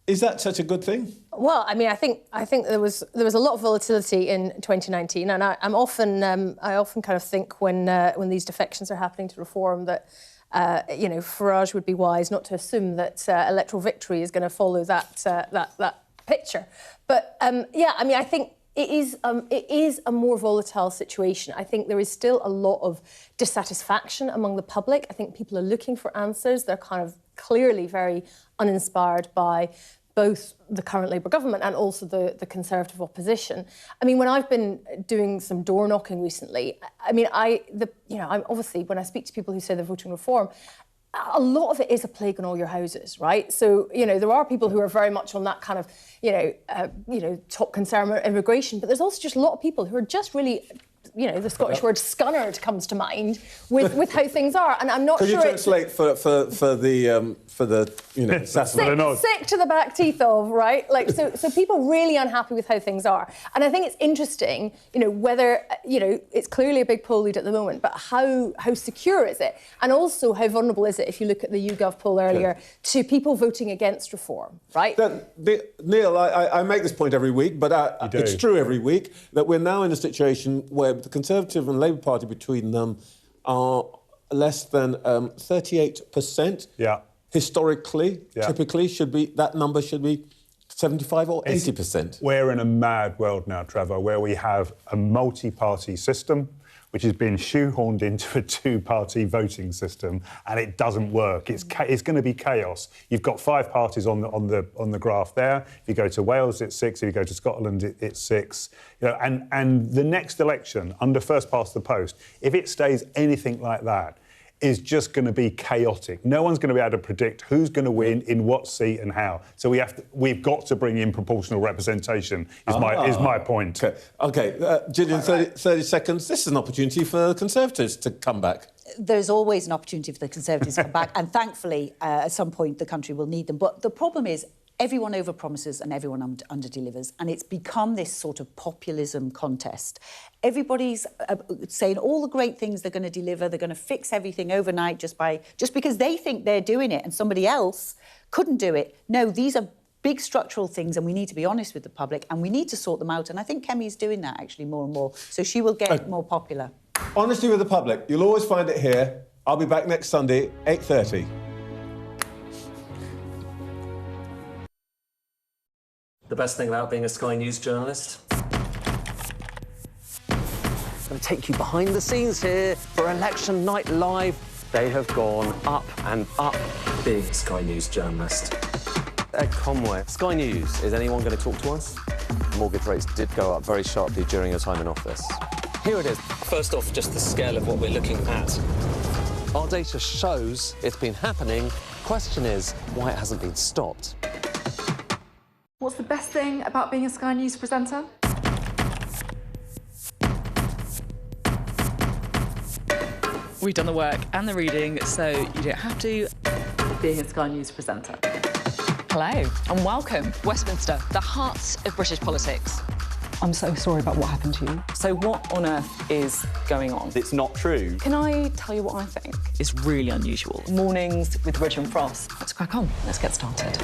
Is that such a good thing? Well, I think there was a lot of volatility in 2019, and I often kind of think when these defections are happening to Reform that Farage would be wise not to assume that electoral victory is going to follow that picture. But I think it is a more volatile situation. I think there is still a lot of dissatisfaction among the public. I think people are looking for answers. They're kind of clearly very uninspired by both the current Labour government and also the Conservative opposition. I mean, when I've been doing some door knocking recently, I mean, I'm obviously, when I speak to people who say they're voting reform, a lot of it is a plague on all your houses, right? So, there are people who are very much on that kind of, top concern about immigration, but there's also just a lot of people who are just really, the Scottish word scunnered comes to mind with how things are, and I'm not sure. Could you translate for the sick to the back teeth of, right? Like, so people really unhappy with how things are, and I think it's interesting, whether it's clearly a big poll lead at the moment, but how secure is it, and also how vulnerable is it if you look at the YouGov poll earlier to people voting against reform, right? Neil, I make this point every week, but it's true every week that we're now in a situation where the Conservative and Labour Party between them are less than 38%. Yeah. Historically, typically, that number should be 75 or 80%. We're in a mad world now, Trevor, where we have a multi-party system which has been shoehorned into a two-party voting system, and it doesn't work. It's going to be chaos. You've got 5 parties on the graph there. If you go to Wales, it's 6. If you go to Scotland, it's 6. And the next election, under first past the post, if it stays anything like that, is just going to be chaotic. No one's going to be able to predict who's going to win in what seat and how. So we've got to bring in proportional representation. Is my point. Okay. Gillian, 30 seconds. This is an opportunity for Conservatives to come back. There's always an opportunity for the Conservatives to come back, and thankfully, at some point, the country will need them. But the problem is, everyone over-promises and everyone under-delivers, and it's become this sort of populism contest. Everybody's saying all the great things they're going to deliver, they're going to fix everything overnight just because they think they're doing it and somebody else couldn't do it. No, these are big structural things, and we need to be honest with the public, and we need to sort them out. And I think Kemi's doing that, actually, more and more. So she will get more popular. Honesty with the public. You'll always find it here. I'll be back next Sunday, 8:30. The best thing about being a Sky News journalist? I'm going to take you behind the scenes here for Election Night Live. They have gone up and up. Being a Sky News journalist. Ed Conway, Sky News, is anyone going to talk to us? Mortgage rates did go up very sharply during your time in office. Here it is. First off, just the scale of what we're looking at. Our data shows it's been happening. Question is, why it hasn't been stopped. What's the best thing about being a Sky News presenter? We've done the work and the reading, so you don't have to. Being a Sky News presenter. Hello and welcome. Westminster, the heart of British politics. I'm so sorry about what happened to you. So what on earth is going on? It's not true. Can I tell you what I think? It's really unusual. Mornings with Richard and Frost. Let's crack on. Let's get started.